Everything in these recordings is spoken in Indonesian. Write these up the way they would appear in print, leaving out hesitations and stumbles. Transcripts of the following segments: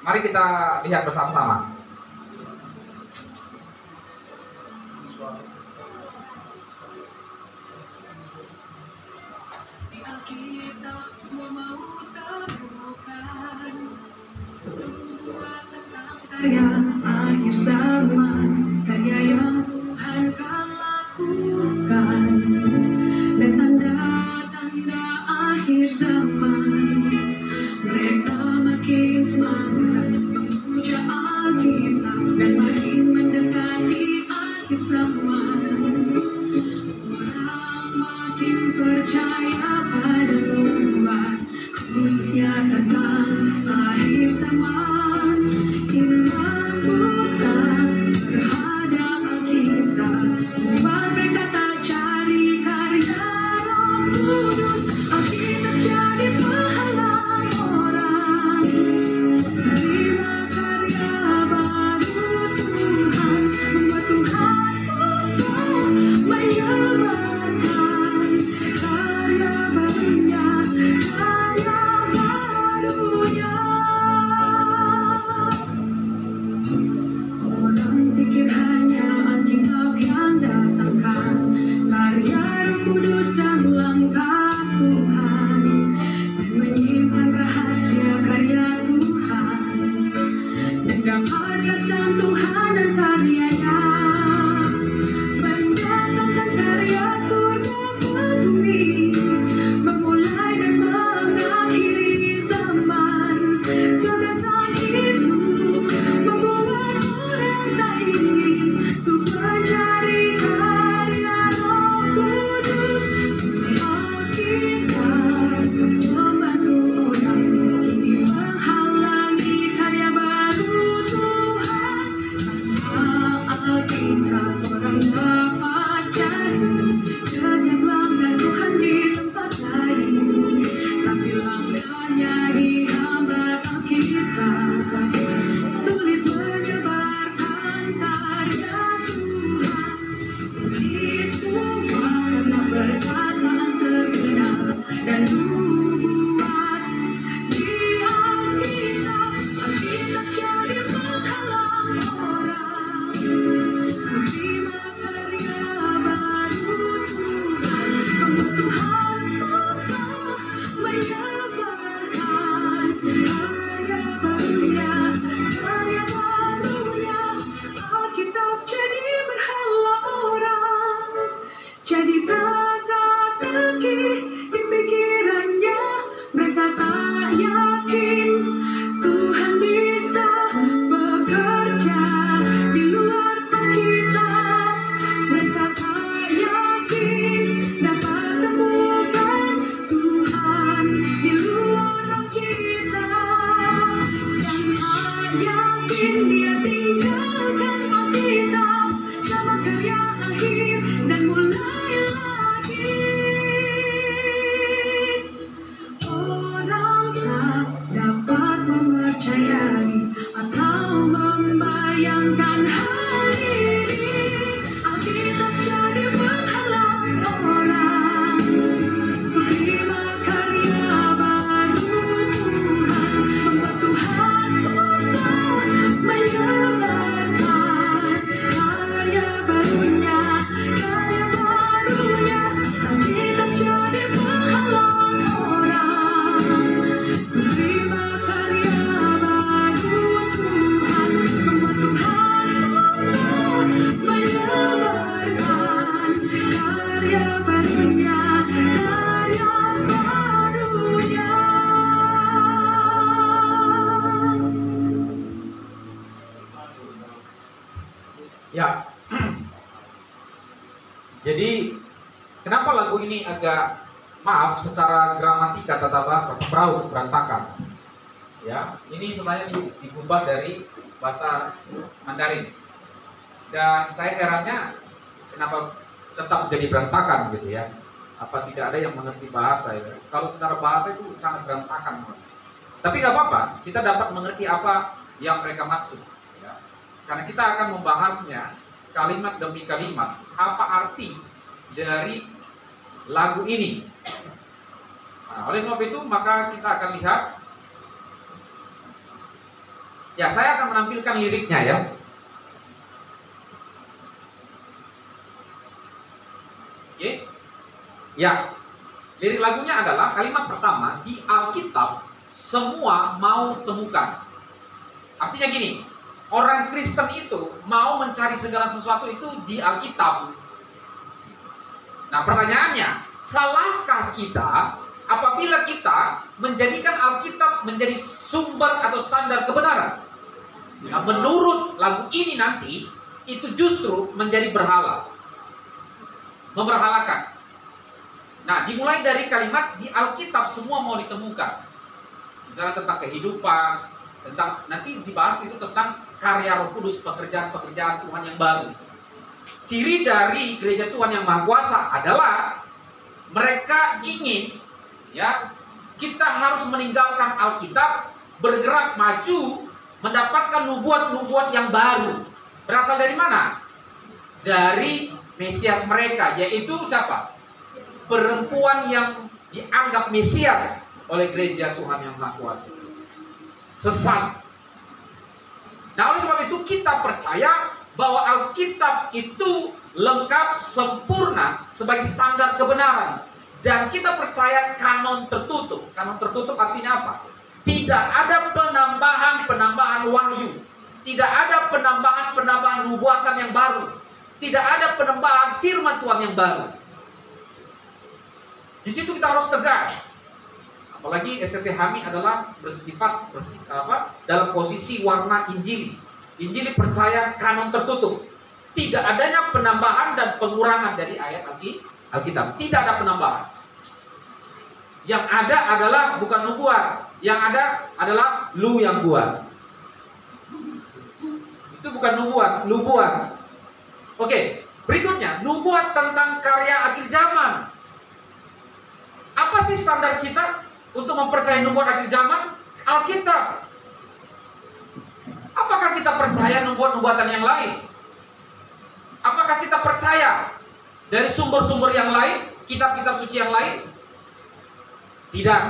Mari kita lihat bersama-sama. Karya akhir zaman, karya yang Tuhan kan lakukan, dan tanda-tanda akhir zaman. Mereka makin semangat memuja Alkitab dan makin mendekati akhir zaman. Orang makin percaya pada nubuat, khususnya tentang akhir zaman. Iman buta terhadap Alkitab, umat mereka tak cari karya Roh Kudus. Alkitab jadi penghalang orang. Terima karya baru Tuhan, semua Tuhan susah menyebarkan karya barunya, karya barunya. Orang pikir hanya Alkitab yang datangkan karya Roh Kudus dan langkah Tuhan, dan menyimpan rahasia karya Tuhan, dan dapat jelaskan Tuhan dan karyanya, mendatangkan karya surga ke bumi, memulai dan mengakhiri zaman. Kebesaran itu membuat orang tak ingin untuk mencari karya Roh Kudus. Alkitab membantu orang kini menghalangi karya baru Tuhan. Tanpa Alkitab orang dapat cari setiap langkah Tuhan di tempat lain, tapi langkahnya dihambat Alkitab. Sulit menyebarkan karya Tuhan. Peristiwa karena perkataan terkenal dan nubuat di Alkitab. Alkitab jadi penghalang orang. Terima karya baru Tuhan, membuat Tuhan susah menyebarkan karya barunya, karya barunya. Alkitab jadi berhala orang, jadi teka-teki di pikirannya. Mereka tak yakin Tuhan bisa bekerja di luar Alkitab. Mereka tak yakin dapat temukan Tuhan di luar Alkitab. Dan tak yakin dia tinggalkan Alkitab sama karya akhir dan mulai lagi. Orang tak dapat mempercayai atau membayangkan hal ini. Alkitab jadi penghalang orang. Terima karya baru Tuhan, membuat Tuhan susah menyebarkan karya barunya, karya barunya. Alkitab jadi penghalang orang. Terima karya baru Tuhan, membuat Tuhan susah menyebarkan karya barunya, karya barunya. Ya. Jadi kenapa lagu ini agak, maaf, secara gramatika tata bahasa sembraut, berantakan. Ya, ini sebenarnya digubah dari bahasa Mandarin. Dan saya herannya kenapa tetap jadi berantakan gitu ya. Apa tidak ada yang mengerti bahasa ya? Kalau secara bahasa itu sangat berantakan. Tapi nggak apa-apa, kita dapat mengerti apa yang mereka maksud. Ya. Karena kita akan membahasnya kalimat demi kalimat, apa arti dari lagu ini. Nah, oleh sebab itu maka kita akan lihat Ya, saya akan menampilkan liriknya ya. Oke. Ya. Lirik lagunya adalah kalimat pertama, di Alkitab semua mau temukan. Artinya gini, orang Kristen itu mau mencari segala sesuatu itu di Alkitab. Nah, pertanyaannya, salahkah kita apabila kita menjadikan Alkitab menjadi sumber atau standar kebenaran? Nah, menurut lagu ini nanti, itu justru menjadi berhala. Memberhalakan. Nah, dimulai dari kalimat di Alkitab semua mau ditemukan. Misalnya tentang kehidupan, tentang nanti dibahas itu tentang karya Roh Kudus, pekerjaan-pekerjaan Tuhan yang baru. Ciri dari gereja Tuhan yang Maha Kuasa adalah mereka ingin ya, kita harus meninggalkan Alkitab, bergerak maju, mendapatkan nubuat-nubuat yang baru. Berasal dari mana? Dari Mesias mereka, yaitu siapa? Perempuan yang dianggap Mesias oleh gereja Tuhan yang Maha Kuasa. Sesat. Nah, oleh sebab itu kita percaya bahwa Alkitab itu lengkap, sempurna sebagai standar kebenaran. Dan kita percaya kanon tertutup. Kanon tertutup artinya apa? Tidak ada penambahan-penambahan wahyu. Tidak ada penambahan-penambahan nubuatan yang baru. Tidak ada penambahan firman Tuhan yang baru. Di situ kita harus tegas. Apalagi STT HAMI adalah bersifat dalam posisi warna Injili. Injili percaya kanon tertutup. Tidak adanya penambahan dan pengurangan dari ayat Alkitab. Tidak ada penambahan. Yang ada adalah bukan nubuat. Yang ada adalah lu yang buat. Itu bukan nubuat. Oke, berikutnya nubuat tentang karya akhir zaman. Apa sih standar kita untuk mempercayai nubuat akhir zaman? Alkitab. Apakah kita percaya nubuat-nubuatan yang lain? Apakah kita percaya dari sumber-sumber yang lain, kitab-kitab suci yang lain? Tidak.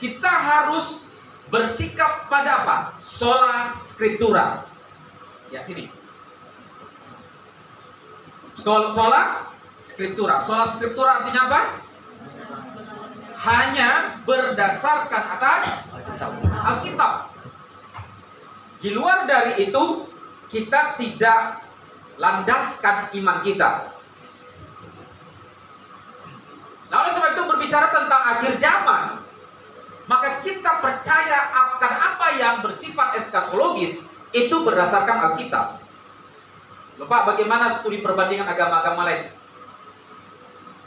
Kita harus bersikap pada apa? Sola Scriptura. Ya, sini. Sola Scriptura. Sola Scriptura artinya apa? Hanya berdasarkan atas Alkitab. Di luar dari itu, kita tidak landaskan iman kita. Nah, oleh sebab itu berbicara tentang akhir zaman, maka kita percaya akan apa yang bersifat eskatologis itu berdasarkan Alkitab. Bapak, bagaimana studi perbandingan agama-agama lain?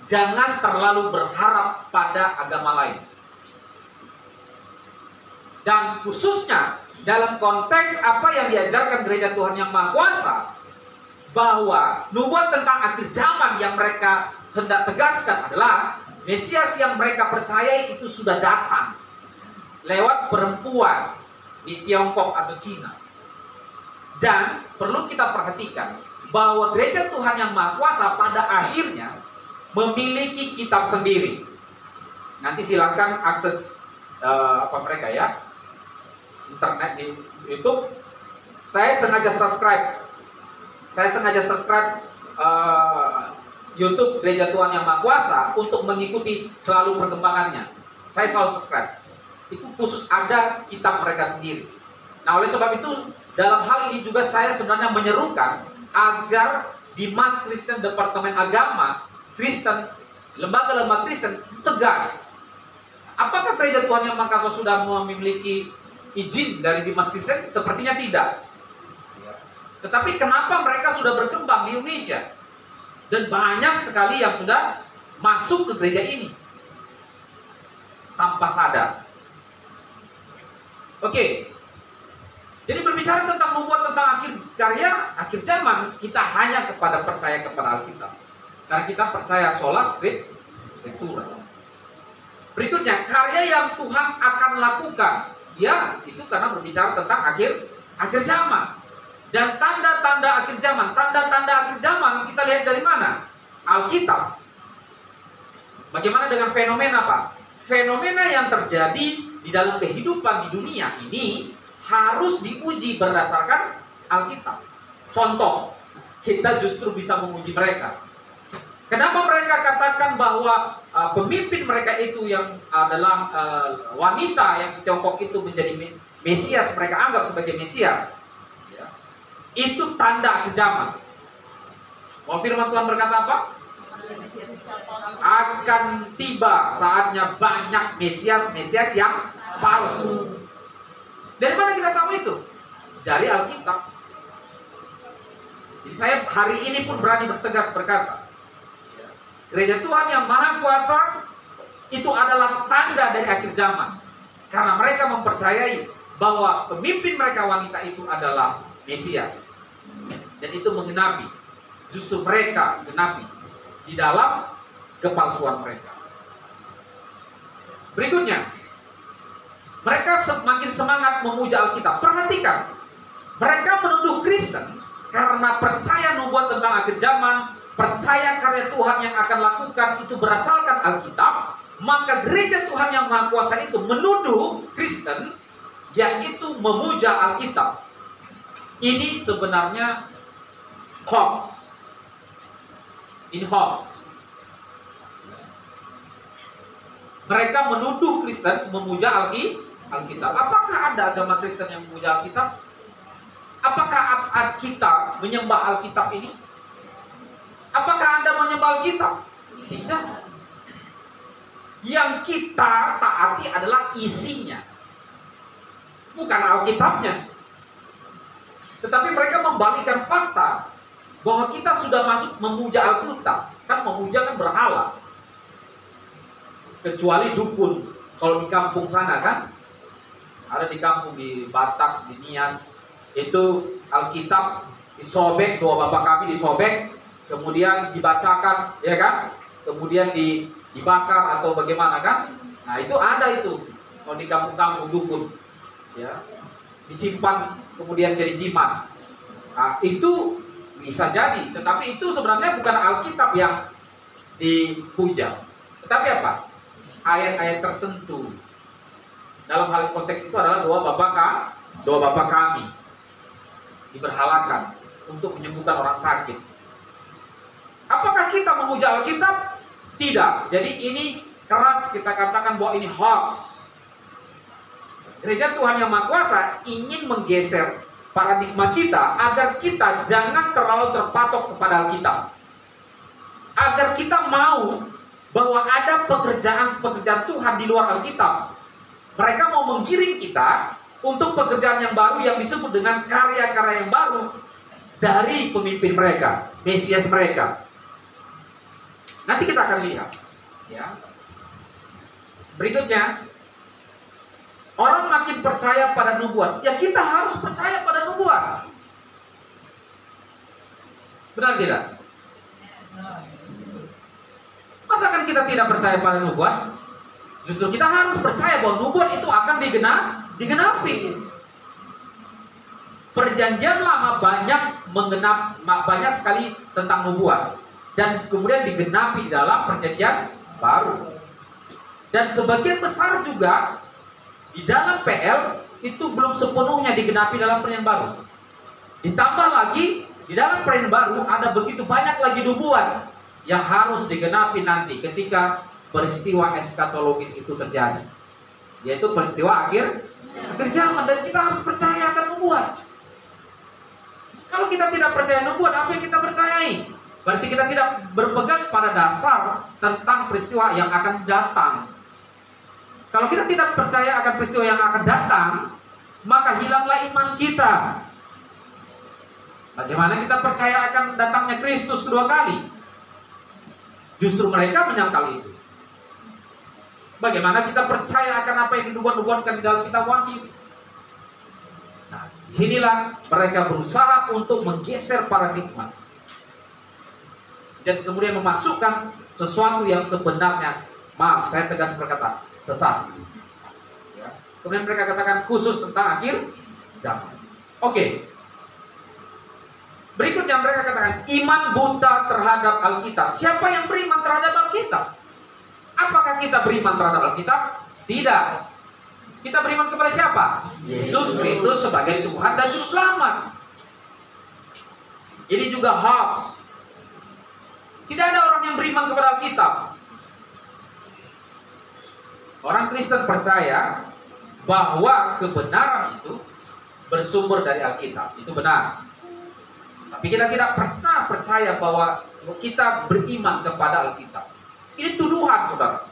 Jangan terlalu berharap pada agama lain. Dan khususnya dalam konteks apa yang diajarkan gereja Tuhan yang Maha Kuasa, bahwa nubuat tentang akhir zaman yang mereka hendak tegaskan adalah Mesias yang mereka percayai itu sudah datang lewat perempuan di Tiongkok atau Cina. Dan perlu kita perhatikan bahwa gereja Tuhan yang Maha Kuasa pada akhirnya memiliki kitab sendiri. Nanti silakan akses mereka ya, internet di YouTube. Saya sengaja subscribe YouTube Gereja Tuhan yang Maha Kuasa untuk mengikuti selalu perkembangannya. Saya selalu subscribe. Itu khusus ada kitab mereka sendiri. Nah, oleh sebab itu dalam hal ini juga saya sebenarnya menyerukan agar Dimas Kristen Departemen Agama Kristen, lembaga-lembaga Kristen tegas. Apakah gereja Tuhan yang Maha Kuasa sudah memiliki izin dari Dimas Kristen? Sepertinya tidak. Tetapi kenapa mereka sudah berkembang di Indonesia? Dan banyak sekali yang sudah masuk ke gereja ini tanpa sadar. Oke. Jadi berbicara tentang membuat tentang akhir zaman, kita hanya percaya kepada Alkitab. Karena kita percaya sola Scriptura. Berikutnya, karya yang Tuhan akan lakukan. Ya, itu karena berbicara tentang akhir zaman. Dan tanda-tanda akhir zaman. Tanda-tanda akhir zaman kita lihat dari mana? Alkitab. Bagaimana dengan fenomena, Pak? Fenomena yang terjadi di dalam kehidupan di dunia ini harus diuji berdasarkan Alkitab. Contoh, kita justru bisa menguji mereka. Kenapa mereka katakan bahwa pemimpin mereka itu yang adalah wanita yang di Tiongkok itu menjadi Mesias, mereka anggap sebagai Mesias, ya. Itu tanda akhir zaman. Oh, firman Tuhan berkata apa? Akan tiba saatnya banyak Mesias yang palsu. Dari mana kita tahu itu? Dari Alkitab. Jadi saya hari ini pun berani bertegas berkata, Gereja Tuhan yang Maha Kuasa itu adalah tanda dari akhir zaman. Karena mereka mempercayai bahwa pemimpin mereka wanita itu adalah Mesias. Dan itu menggenapi. Justru mereka genapi di dalam kepalsuan mereka. Berikutnya, mereka semakin semangat memuja Alkitab. Perhatikan, mereka menuduh Kristen karena percaya nubuat tentang akhir zaman, percaya karya Tuhan yang akan lakukan itu berdasarkan Alkitab. Maka gereja Tuhan yang Maha Kuasa itu menuduh Kristen yaitu memuja Alkitab. Ini sebenarnya hoax. Ini hoax. Mereka menuduh Kristen memuja Alkitab. Apakah ada agama Kristen yang memuja Alkitab? Apakah kita menyembah Alkitab ini? Apakah Anda menyembah Alkitab? Tidak. Yang kita taati adalah isinya, bukan Alkitabnya. Tetapi mereka membalikkan fakta bahwa kita sudah masuk memuja Alkitab. Kan memuja kan berhala. Kecuali dukun. Kalau di kampung sana kan, ada di kampung di Batak, di Nias, itu Alkitab disobek, doa Bapak kami disobek, kemudian dibacakan, ya kan? Kemudian dibakar atau bagaimana kan? Nah itu ada itu. Kalau di kampung-kampung dukun, ya, disimpan kemudian jadi jimat. Nah itu bisa jadi, tetapi itu sebenarnya bukan Alkitab yang dipuja. Tetapi apa? Ayat-ayat tertentu. Dalam hal konteks itu adalah doa Bapa kami diberhalakan untuk menyembuhkan orang sakit. Apakah kita memuja Alkitab? Tidak. Jadi ini keras kita katakan bahwa ini hoax. Gereja Tuhan yang Maha Kuasa ingin menggeser paradigma kita agar kita jangan terlalu terpatok kepada Alkitab. Agar kita mau bahwa ada pekerjaan Tuhan di luar Alkitab. Mereka mau menggiring kita untuk pekerjaan yang baru yang disebut dengan karya-karya yang baru dari pemimpin mereka, Mesias mereka. Nanti kita akan lihat, ya. Berikutnya, orang makin percaya pada nubuat. Ya kita harus percaya pada nubuat. Benar tidak? Masakan kita tidak percaya pada nubuat? Justru kita harus percaya bahwa nubuat itu akan digenapi. Perjanjian Lama banyak sekali tentang nubuat dan kemudian digenapi dalam perjanjian baru. Dan sebagian besar juga di dalam PL itu belum sepenuhnya digenapi dalam perjanjian baru. Ditambah lagi di dalam perjanjian baru ada begitu banyak lagi nubuat yang harus digenapi nanti ketika peristiwa eskatologis itu terjadi, yaitu peristiwa akhir zaman. Dan kita harus percaya akan nubuat. Kalau kita tidak percaya nubuat, apa yang kita percayai? Berarti kita tidak berpegang pada dasar tentang peristiwa yang akan datang. Kalau kita tidak percaya akan peristiwa yang akan datang, maka hilanglah iman kita. Bagaimana kita percaya akan datangnya Kristus kedua kali? Justru mereka menyangkal itu. Bagaimana kita percaya akan apa yang dinubuat-nubuatkan di dalam kitab Wahyu? Nah, disinilah mereka berusaha untuk menggeser paradigma dan kemudian memasukkan sesuatu yang sebenarnya, maaf saya tegas berkata, sesat. Ya. Kemudian mereka katakan khusus tentang akhir zaman. Oke. Berikutnya mereka katakan iman buta terhadap Alkitab. Siapa yang beriman terhadap Alkitab? Apakah kita beriman terhadap Alkitab? Tidak. Kita beriman kepada siapa? Yesus Kristus sebagai Tuhan dan Juru Selamat. Ini juga hoax. Tidak ada orang yang beriman kepada Alkitab. Orang Kristen percaya bahwa kebenaran itu bersumber dari Alkitab. Itu benar. Tapi kita tidak pernah percaya bahwa kita beriman kepada Alkitab. Ini tuduhan, saudara.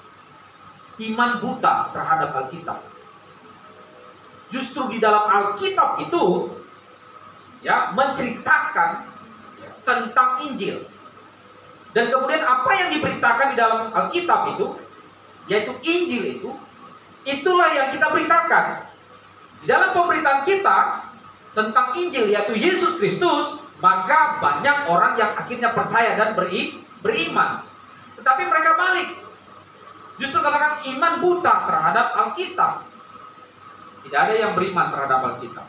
Iman buta terhadap Alkitab. Justru di dalam Alkitab itu ya menceritakan tentang Injil. Dan kemudian apa yang diberitakan di dalam Alkitab itu, yaitu Injil itu, itulah yang kita beritakan. Di dalam pemberitaan kita tentang Injil, yaitu Yesus Kristus, maka banyak orang yang akhirnya percaya dan beriman. Tetapi mereka balik. Justru katakan iman buta terhadap Alkitab. Tidak ada yang beriman terhadap Alkitab.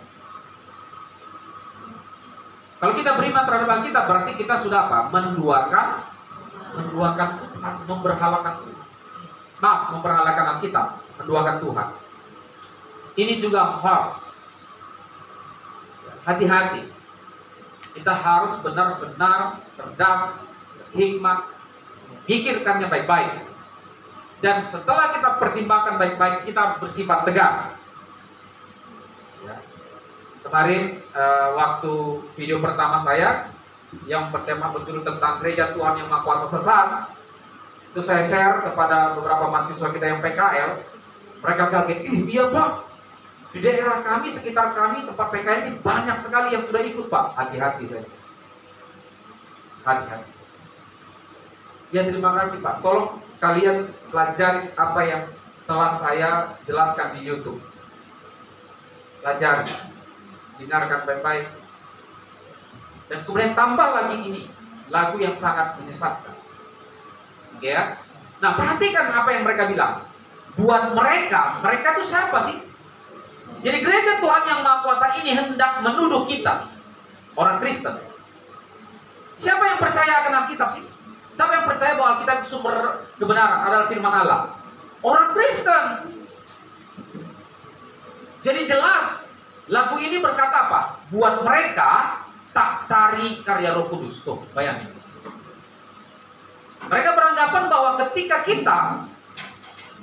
Kalau kita beriman terhadap Alkitab, berarti kita sudah apa? Menduakan Tuhan, memberhalakan Tuhan. Memberhalakan Alkitab, menduakan Tuhan. Ini juga hoax. Hati-hati. Kita harus benar-benar cerdas, hikmat, pikirkannya baik-baik. Dan setelah kita pertimbangkan baik-baik, kita harus bersifat tegas. Ya. Kemarin waktu video pertama saya yang bertema berjudul tentang gereja Tuhan yang Maha Kuasa sesat, itu saya share kepada beberapa mahasiswa kita yang PKL. Mereka kaget, iya Pak, di daerah kami, sekitar kami, tempat PKL ini banyak sekali yang sudah ikut Pak. Hati-hati saya. Hati-hati. Ya terima kasih Pak. Tolong kalian pelajari apa yang telah saya jelaskan di YouTube. Pelajari, dengarkan baik-baik. Dan kemudian tambah lagi ini, lagu yang sangat menyesatkan. Oke ya. Nah perhatikan apa yang mereka bilang. Buat mereka itu siapa sih? Jadi gereja Tuhan yang Maha Kuasa ini hendak menuduh kita, orang Kristen. Siapa yang percaya akan Alkitab sih? Siapa yang percaya bahwa Alkitab itu sumber kebenaran, adalah firman Allah? Orang Kristen. Jadi jelas, lagu ini berkata apa? Buat mereka tak cari karya Roh Kudus. Tuh, bayangin. Mereka beranggapan bahwa ketika kita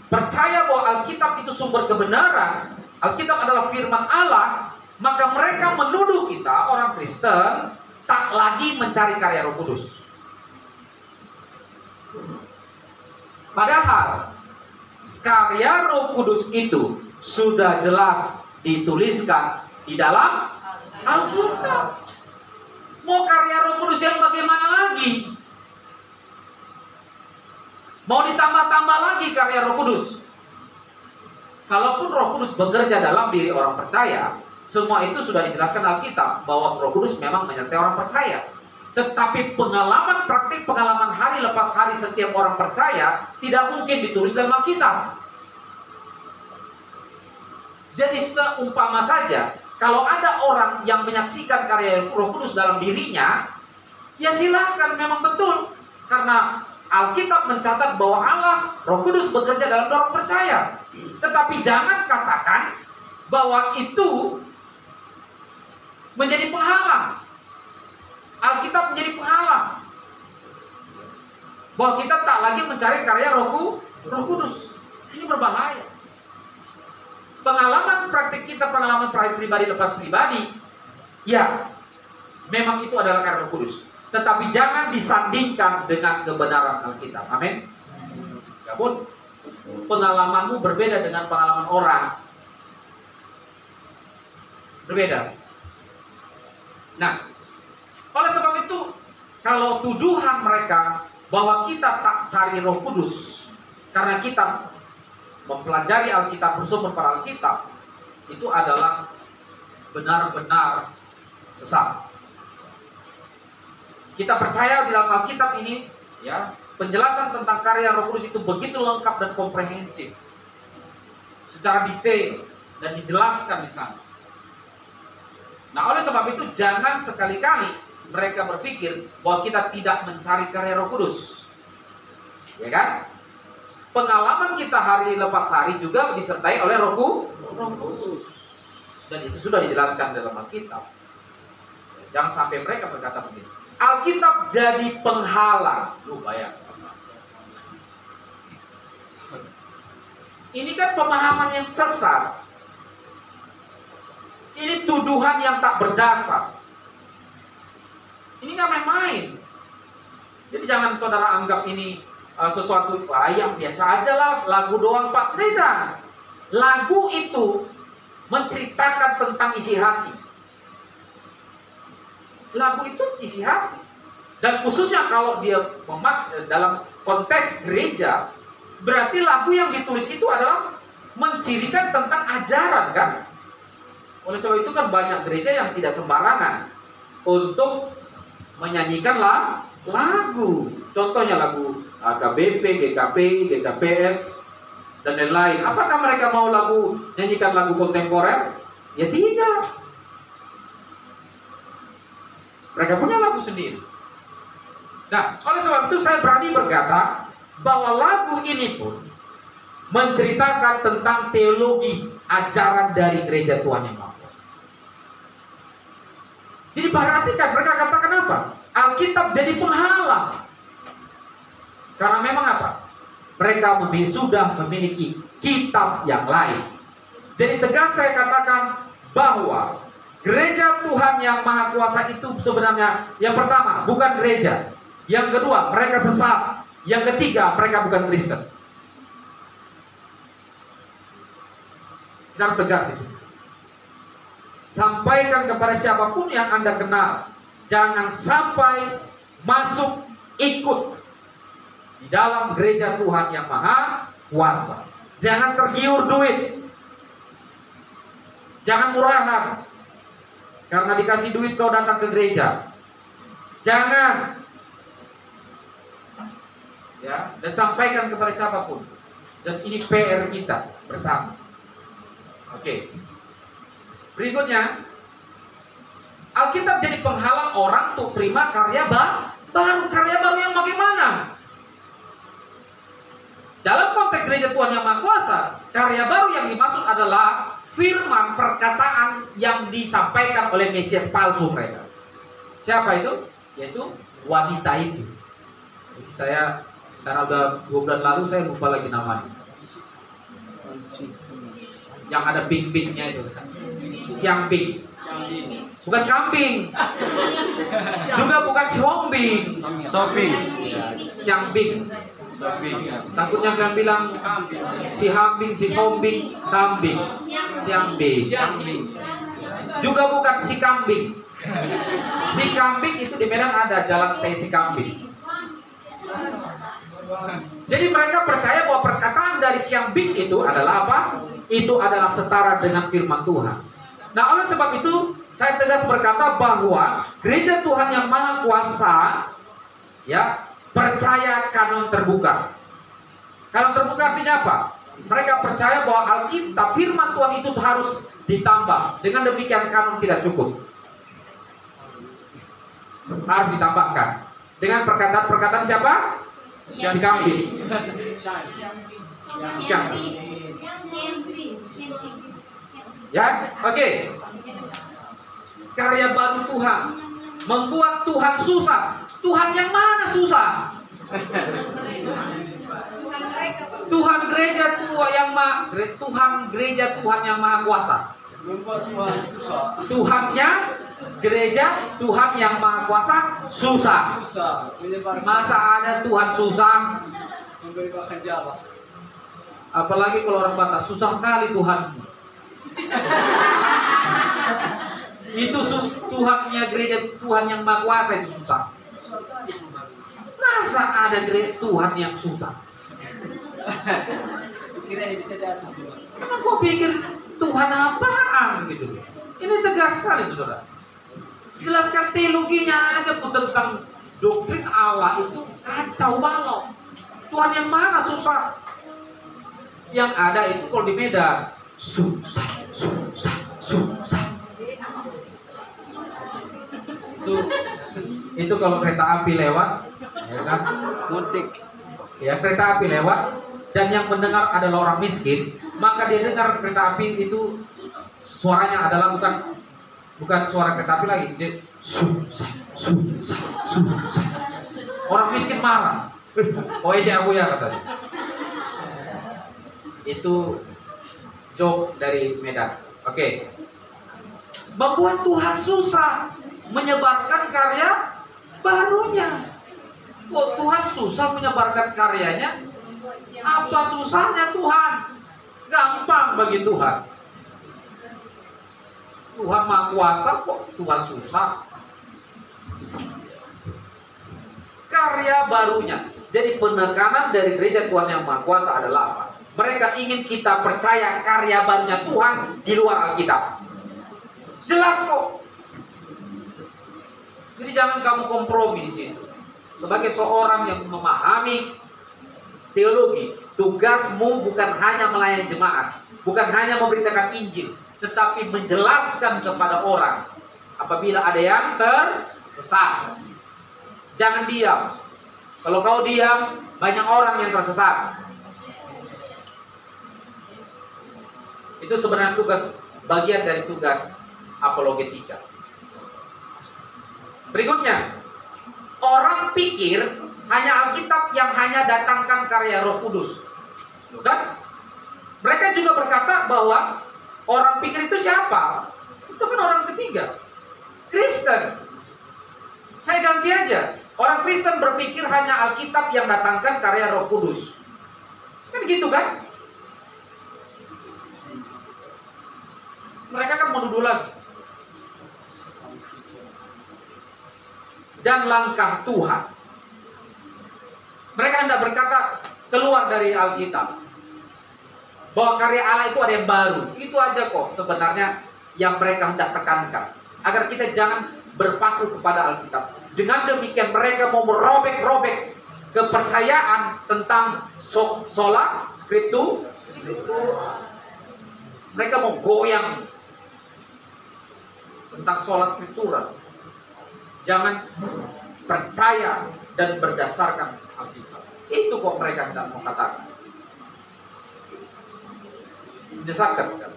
percaya bahwa Alkitab itu sumber kebenaran, Alkitab adalah firman Allah, maka mereka menuduh kita, orang Kristen, tak lagi mencari karya Roh Kudus. Padahal karya Roh Kudus itu sudah jelas dituliskan di dalam Alkitab. Mau karya Roh Kudus yang bagaimana lagi? Mau ditambah-tambah lagi karya Roh Kudus? Kalaupun Roh Kudus bekerja dalam diri orang percaya, semua itu sudah dijelaskan Alkitab bahwa Roh Kudus memang menyertai orang percaya. Tetapi pengalaman praktik, pengalaman hari lepas hari setiap orang percaya tidak mungkin ditulis dalam Alkitab. Jadi seumpama saja, kalau ada orang yang menyaksikan karya Roh Kudus dalam dirinya, ya silakan, memang betul. Karena Alkitab mencatat bahwa Allah, Roh Kudus bekerja dalam orang percaya. Tetapi jangan katakan bahwa itu menjadi penghalang. Alkitab menjadi penghalang bahwa kita tak lagi mencari karya Roh Kudus. Ini berbahaya. Pengalaman praktik kita, pengalaman pribadi lepas pribadi, ya memang itu adalah karya Roh Kudus. Tetapi jangan disandingkan dengan kebenaran Alkitab. Amin. Namun pengalamanmu berbeda dengan pengalaman orang. Berbeda. Nah, oleh sebab itu, kalau tuduhan mereka bahwa kita tak cari Roh Kudus karena kita mempelajari Alkitab, bersumber pada Alkitab, itu adalah benar-benar sesat. Kita percaya di dalam Alkitab ini, ya, penjelasan tentang karya Roh Kudus itu begitu lengkap dan komprehensif, secara detail dan dijelaskan di sana. Nah, oleh sebab itu jangan sekali-kali mereka berpikir bahwa kita tidak mencari karya Roh Kudus, ya kan? Pengalaman kita hari lepas hari juga disertai oleh Roh Roh Kudus. Dan itu sudah dijelaskan dalam Alkitab. Jangan sampai mereka berkata begitu. Alkitab jadi penghalang. Lu bayang. Ini kan pemahaman yang sesat. Ini tuduhan yang tak berdasar. Ini nggak main-main. Jadi jangan saudara anggap ini sesuatu yang biasa aja lah, lagu doang Pak. Tidak. Lagu itu menceritakan tentang isi hati. Lagu itu isi hati. Dan khususnya kalau dia dalam konteks gereja, berarti lagu yang ditulis itu adalah mencirikan tentang ajaran kan. Oleh sebab itu kan banyak gereja yang tidak sembarangan untuk menyanyikan lagu. Contohnya lagu AKBP, GKP, GKPS, dan lain-lain. Apakah mereka mau nyanyikan lagu kontemporer? Ya tidak. Mereka punya lagu sendiri. Nah, oleh sebab itu saya berani berkata bahwa lagu ini pun menceritakan tentang teologi ajaran dari gereja Tuhan Yang Maha Kuasa. Jadi perhatikan, mereka katakan apa? Alkitab jadi penghalang. Karena memang apa? Mereka sudah memiliki kitab yang lain. Jadi tegas saya katakan bahwa gereja Tuhan Yang Maha Kuasa itu sebenarnya yang pertama bukan gereja. Yang kedua, mereka sesat. Yang ketiga, mereka bukan Kristen. Kita harus tegas di sini. Sampaikan kepada siapapun yang Anda kenal, jangan sampai masuk ikut di dalam gereja Tuhan Yang Maha Kuasa. Jangan tergiur duit. Jangan murahan. Karena dikasih duit kau datang ke gereja. Jangan. Ya, dan sampaikan kepada siapapun. Dan ini PR kita bersama. Oke. Berikutnya, Alkitab jadi penghalang orang untuk terima karya baru. Karya baru yang bagaimana? Dalam konteks gereja Tuhan Yang Maha Kuasa, karya baru yang dimaksud adalah firman perkataan yang disampaikan oleh Mesias palsu mereka. Siapa itu? Yaitu wanita itu. Saya karena udah 2 bulan lalu saya lupa lagi namanya. Yang ada ping-pingnya itu. Siang ping. Bukan kambing. Juga bukan siombing. Shopping. Siang ping. Takutnya kalian bilang si hambing, si hombing, kambing. Siang ping. Juga bukan si kambing. Si kambing itu di Medan ada jalan saya si kambing. Jadi mereka percaya bahwa perkataan dari Siang Bing itu adalah apa? Itu adalah setara dengan firman Tuhan. Nah, oleh sebab itu saya tegas berkata bahwa gereja Tuhan Yang Maha Kuasa ya percaya kanon terbuka. Kanon terbuka artinya apa? Mereka percaya bahwa Alkitab firman Tuhan itu harus ditambah. Dengan demikian kanon tidak cukup. Harus ditambahkan. Dengan perkataan-perkataan siapa? Si kambing. Ya, oke. Karya baru Tuhan membuat Tuhan susah. Tuhan yang mana susah? Tuhan gereja Tuhan yang Maha Kuasa. Tuhannya gereja Tuhan Yang Maha Kuasa susah. Masa ada Tuhan susah? Apalagi kalau orang Batak, susah kali Tuhan. Itu Tuhannya gereja Tuhan Yang Maha Kuasa itu susah. Masa ada Tuhan yang susah? Karena gua pikir Tuhan apaan gitu. Ini tegas sekali saudara. Jelaskan teologinya aja pun tentang doktrin Allah itu kacau balau. Tuhan yang mana susah? Yang ada itu kalau di Medan susah. Itu kalau kereta api lewat, ya kan? Mudik. Ya kereta api lewat, dan yang mendengar adalah orang miskin, maka dia dengar kereta api itu suaranya adalah bukan suara kereta api lagi, dia susah. Orang miskin marah. Oh ejek aku ya katanya. Itu joke dari Medan. Oke. Membuat Tuhan susah menyebarkan karya barunya. Kok Tuhan susah menyebarkan karyanya? Apa susahnya Tuhan? Gampang bagi Tuhan. Tuhan Maha Kuasa kok Tuhan susah. Karya barunya. Jadi penekanan dari gereja Tuhan yang Maha Kuasa adalah apa? Mereka ingin kita percaya karya barunya Tuhan di luar Alkitab. Jelas kok. Jadi jangan kamu kompromi di situ. Sebagai seorang yang memahami teologi, tugasmu bukan hanya melayani jemaat, bukan hanya memberitakan Injil, tetapi menjelaskan kepada orang apabila ada yang tersesat. Jangan diam. Kalau kau diam, banyak orang yang tersesat. Itu sebenarnya bagian dari tugas apologetika. Berikutnya, orang pikir hanya Alkitab yang hanya datangkan karya Roh Kudus. Kan? Mereka juga berkata bahwa orang pikir itu siapa? Itu kan orang ketiga, Kristen. Saya ganti aja. Orang Kristen berpikir hanya Alkitab yang datangkan karya Roh Kudus. Kan gitu kan? Mereka kan menuduh lagi. Dan langkah Tuhan. Mereka hendak berkata keluar dari Alkitab bahwa karya Allah itu ada yang baru. Itu aja kok sebenarnya yang mereka hendak tekankan, agar kita jangan berpaku kepada Alkitab. Dengan demikian mereka mau merobek-robek kepercayaan tentang sola scriptura. Mereka mau goyang tentang sola scriptura. Jangan percaya dan berdasarkan Alkitab. Itu kok mereka tidak mau katakan. Menyesatkan kan?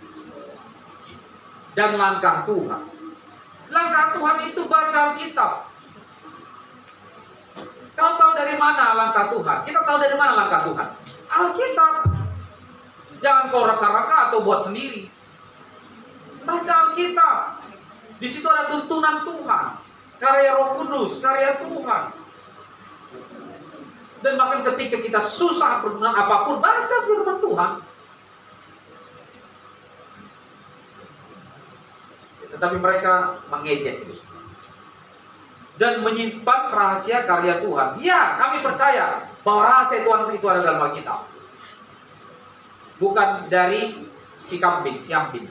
Dan langkah Tuhan. Langkah Tuhan itu baca Alkitab. Kau tahu dari mana langkah Tuhan? Kita tahu dari mana langkah Tuhan? Alkitab. Jangan kau raka-raka atau buat sendiri. Baca Alkitab. Di situ ada tuntunan Tuhan, karya Roh Kudus, karya Tuhan. Dan bahkan ketika kita susah pergumulan apapun, baca firman Tuhan. Tetapi mereka mengejek itu dan menyimpan rahasia karya Tuhan. Ya, kami percaya bahwa rahasia Tuhan itu ada dalam Alkitab, bukan dari si kambing, siamping.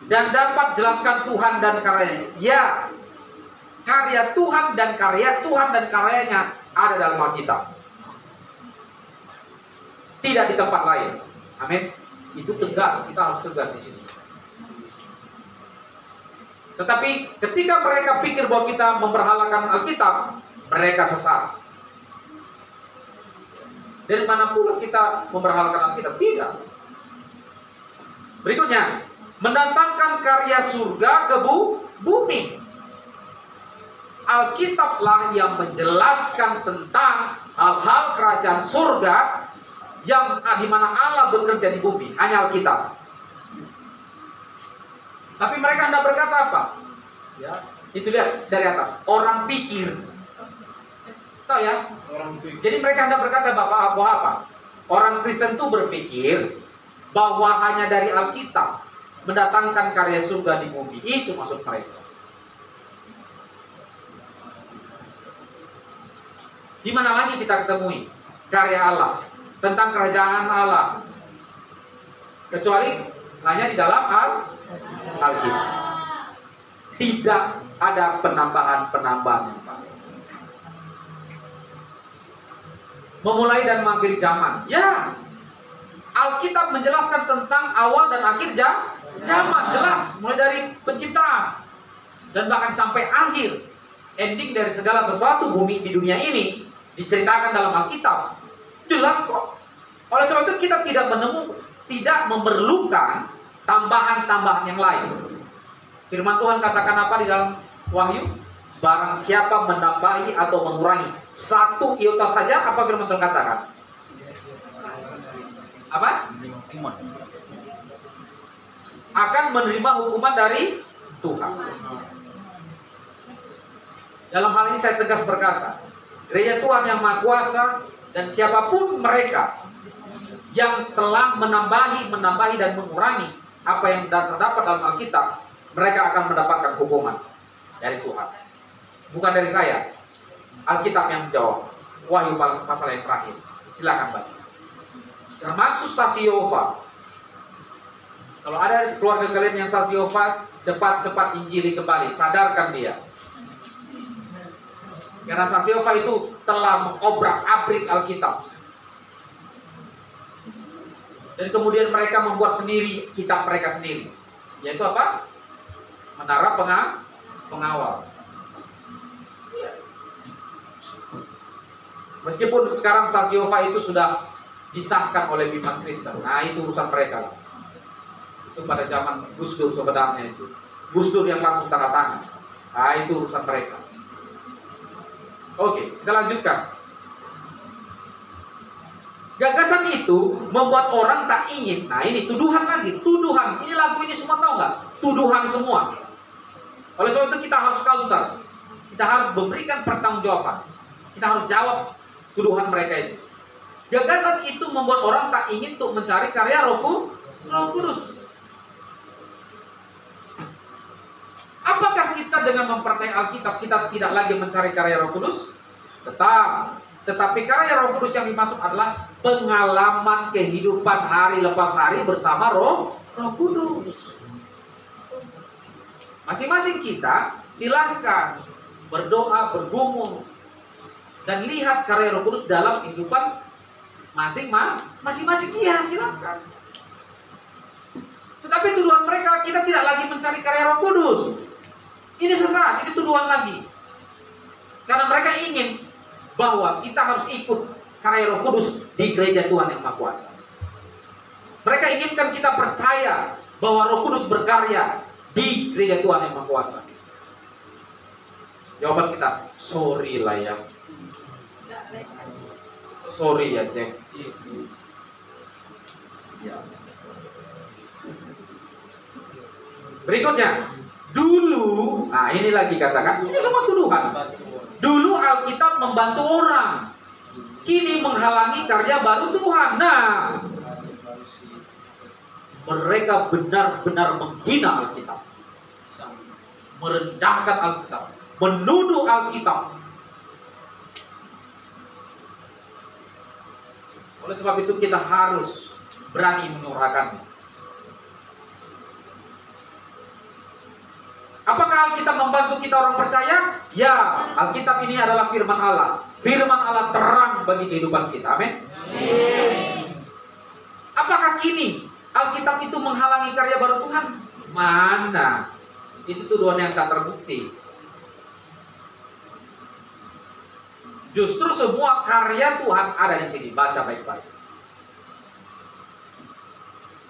Dan dapat jelaskan Tuhan dan karyanya. Ya, karya Tuhan dan karyanya ada dalam Alkitab, tidak di tempat lain. Amin. Itu tegas, kita harus tegas di sini. Tetapi ketika mereka pikir bahwa kita memberhalakan Alkitab, mereka sesat. Dari mana pula kita memberhalakan Alkitab? Tidak. Berikutnya, mendatangkan karya surga ke bumi. Alkitablah yang menjelaskan tentang hal-hal kerajaan surga yang di mana Allah bekerja di bumi. Hanya Alkitab. Tapi mereka hendak berkata apa? Ya, itu lihat dari atas. Orang pikir. Tahu ya? Orang pikir. Jadi mereka hendak berkata bahwa apa? Orang Kristen itu berpikir bahwa hanya dari Alkitab mendatangkan karya surga di bumi. Itu maksud mereka. Di mana lagi kita ketemui karya Allah tentang kerajaan Allah kecuali hanya di dalam Alkitab. Tidak ada penambahan-penambahan. Memulai dan mengakhiri zaman. Ya, Alkitab menjelaskan tentang awal dan akhir zaman. Jelas, mulai dari penciptaan dan bahkan sampai akhir, ending dari segala sesuatu bumi di dunia ini diceritakan dalam Alkitab. Jelas kok. Oleh sebab itu kita tidak memerlukan tambahan-tambahan yang lain. Firman Tuhan katakan apa di dalam Wahyu? Barang siapa menambahi atau mengurangi satu iota saja, apa firman Tuhan katakan? Apa? Akan menerima hukuman dari Tuhan. Dalam hal ini saya tegas berkata, gereja Tuhan yang Maha Kuasa dan siapapun mereka yang telah menambahi dan mengurangi apa yang terdapat dalam Alkitab, mereka akan mendapatkan hukuman dari Tuhan. Bukan dari saya. Alkitab yang menjawab. Wahyu pasal yang terakhir. Silakan baca. Termasuk saksi Yehova. Kalau ada keluarga kalian yang saksi Yehova, cepat-cepat injili kembali, sadarkan dia. Karena saksi Yehova itu telah mengobrak-abrik Alkitab. Dan kemudian mereka membuat sendiri kitab mereka sendiri. Yaitu apa? Menara pengawal. Meskipun sekarang saksi Yehova itu sudah disahkan oleh Bimas Kristen. Nah, itu urusan mereka. Itu pada zaman Gus Dur sebenarnya itu. Gus Dur yang langsung tanda tangan. Nah, itu urusan mereka. Oke, kita lanjutkan. Gagasan itu membuat orang tak ingin. Nah, ini tuduhan lagi. Tuduhan. Ini lagu ini semua tahu nggak? Tuduhan semua. Oleh sebab itu kita harus counter. Kita harus memberikan pertanggungjawaban. Kita harus jawab tuduhan mereka itu. Gagasan itu membuat orang tak ingin untuk mencari karya Roh Kudus. Apakah kita dengan mempercayai Alkitab kita tidak lagi mencari karya Roh Kudus? Tetapi karya Roh Kudus yang dimaksud adalah pengalaman kehidupan hari lepas hari bersama Roh Kudus. Masing-masing kita silahkan berdoa, bergumul, dan lihat karya Roh Kudus dalam kehidupan masing-masing. Iya, silahkan. Tetapi tuduhan mereka, kita tidak lagi mencari karya Roh Kudus. Ini sesat, ini tuduhan lagi. Karena mereka ingin bahwa kita harus ikut karya Roh Kudus di gereja Tuhan yang Maha Kuasa. Mereka inginkan kita percaya bahwa Roh Kudus berkarya di gereja Tuhan yang Maha Kuasa. Jawaban kita, sorry lah ya. Sorry ya, Jack. Ya. Berikutnya, dulu, nah ini lagi katakan, ini semua tuduhan. Dulu Alkitab membantu orang, kini menghalangi karya baru Tuhan. Nah, mereka benar-benar menghina Alkitab, merendahkan Alkitab, menuduh Alkitab. Oleh sebab itu kita harus berani menyuarakannya. Apakah Alkitab membantu kita orang percaya? Ya, Alkitab ini adalah firman Allah. Firman Allah terang bagi kehidupan kita. Amin. Apakah kini Alkitab itu menghalangi karya baru Tuhan? Mana? Itu tuduhan yang tak terbukti. Justru semua karya Tuhan ada di sini. Baca baik-baik.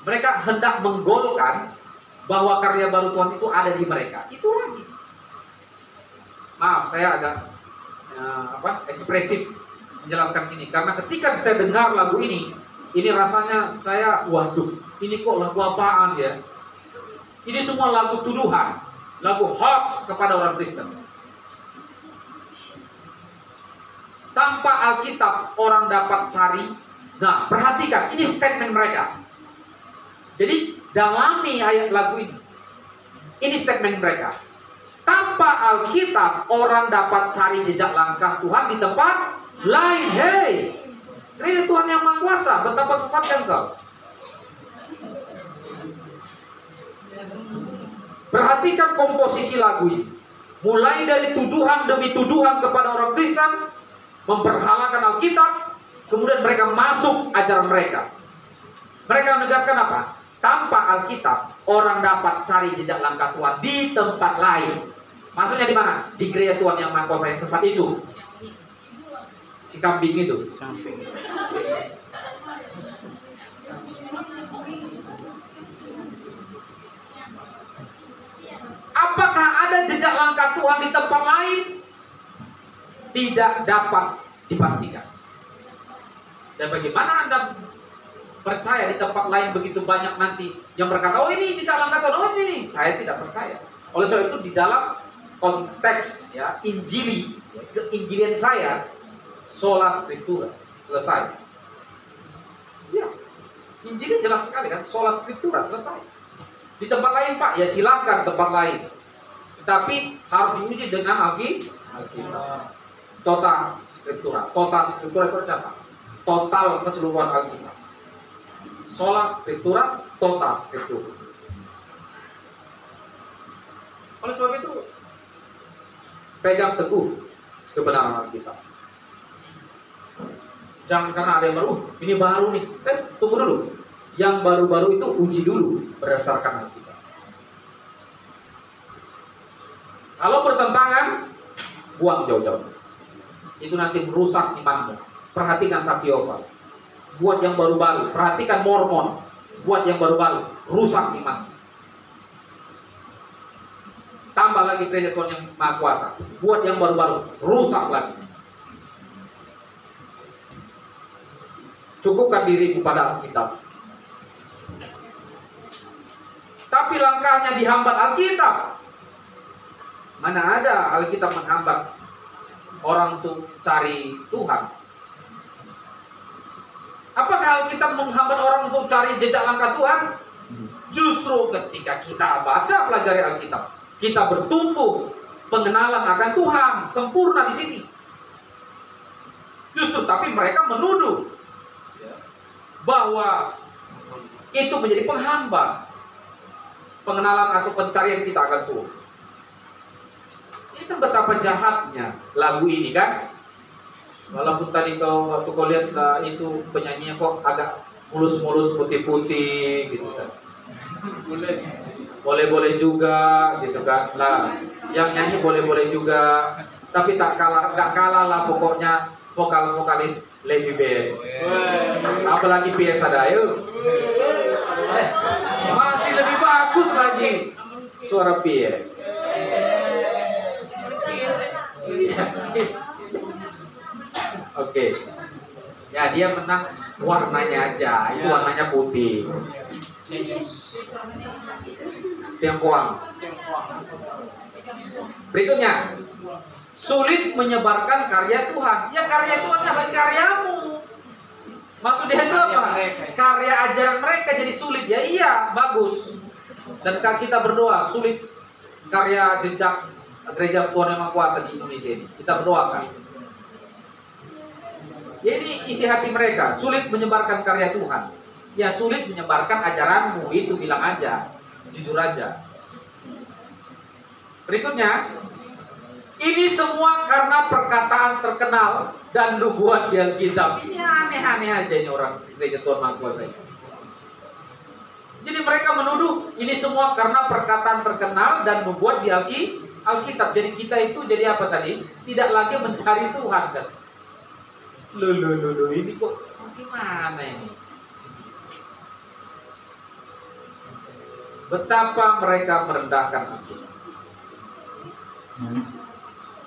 Mereka hendak menggolkan bahwa karya baru Tuhan itu ada di mereka. Itu lagi. Maaf, saya agak ekspresif menjelaskan ini karena ketika saya dengar lagu ini rasanya saya, waduh, ini kok lagu apaan ya? Ini semua lagu tuduhan, lagu hoax kepada orang Kristen. Tanpa Alkitab orang dapat cari. Nah, perhatikan, ini statement mereka. Jadi dalami ayat lagu ini. Ini statement mereka. Tanpa Alkitab orang dapat cari jejak langkah Tuhan di tempat lain. Hei, ini Tuhan yang Maha Kuasa. Betapa sesatnya engkau. Perhatikan komposisi lagu ini. Mulai dari tuduhan demi tuduhan kepada orang Kristen, memperhalakan Alkitab, kemudian mereka masuk ajaran mereka. Mereka menegaskan apa? Tanpa Alkitab, orang dapat cari jejak langkah Tuhan di tempat lain. Maksudnya di mana? Di gereja Tuhan yang Maha Kuasa yang sesat itu. Si kambing itu. Apakah ada jejak langkah Tuhan di tempat lain? Tidak dapat dipastikan. Dan bagaimana Anda percaya di tempat lain begitu banyak nanti yang berkata, oh ini jejak langkah Tuhan, oh ini. Saya tidak percaya. Oleh sebab itu di dalam konteks ya Injili, ya, keinjilian saya, sola scriptura, selesai. Ya, Injilnya jelas sekali kan, sola scriptura, selesai. Di tempat lain Pak, ya silakan tempat lain. Tapi harus diuji dengan Alkitab. Total scriptura itu apa? Total keseluruhan Alkitab. Sola scriptura, total scriptura. Oleh sebab itu, pegang teguh kebenaran Alkitab. Jangan karena ada yang baru, ini baru nih. Tunggu dulu. Yang baru-baru itu uji dulu berdasarkan Alkitab. Kalau bertentangan, buang jauh-jauh. Itu nanti merusak imanmu. Perhatikan saksi Yehova. Buat yang baru-baru. Perhatikan Mormon. Buat yang baru-baru. Rusak iman. Tambah lagi gereja Tuhan yang Maha Kuasa. Buat yang baru-baru. Rusak lagi. Cukupkan dirimu pada Alkitab. Tapi langkahnya dihambat Alkitab. Mana ada Alkitab menghambat orang untuk cari Tuhan? Apakah Alkitab menghambat orang untuk cari jejak langkah Tuhan? Justru ketika kita baca pelajari Alkitab, kita bertumbuh pengenalan akan Tuhan, sempurna di sini. Justru tapi mereka menuduh bahwa itu menjadi penghambat pengenalan atau pencarian kita akan Tuhan. Ini kan betapa jahatnya lagu ini kan. Walaupun tadi waktu kau lihat itu penyanyinya kok agak mulus-mulus putih-putih gitu kan. Boleh-boleh juga gitu kan. Lah, yang nyanyi boleh-boleh juga, tapi gak kalah lah pokoknya vokalis Levi Band. Apalagi PS Adayo. Masih lebih bagus lagi suara PS. Oke. Ya dia menang warnanya aja. Itu warnanya putih. Tiongkoang. Berikutnya, sulit menyebarkan karya Tuhan. Ya karya Tuhan apa? Karyamu. Maksudnya itu apa? Karya ajaran mereka jadi sulit. Ya iya, bagus. Dan kita berdoa sulit karya jejak gereja Tuhan yang Maha Kuasa di Indonesia ini. Kita berdoakan. Jadi isi hati mereka sulit menyebarkan karya Tuhan. Ya sulit menyebarkan ajaranmu, itu bilang aja, jujur aja. Berikutnya, ini semua karena perkataan terkenal dan nubuat di Alkitab. Ini aneh-aneh aja ini orang gereja Tuhan Maha Kuasa. Jadi mereka menuduh ini semua karena perkataan terkenal dan nubuat di Alkitab. Jadi kita itu jadi apa tadi? Tidak lagi mencari Tuhan kan? Loh, ini kok gimana ini? Betapa mereka merendahkan Alkitab.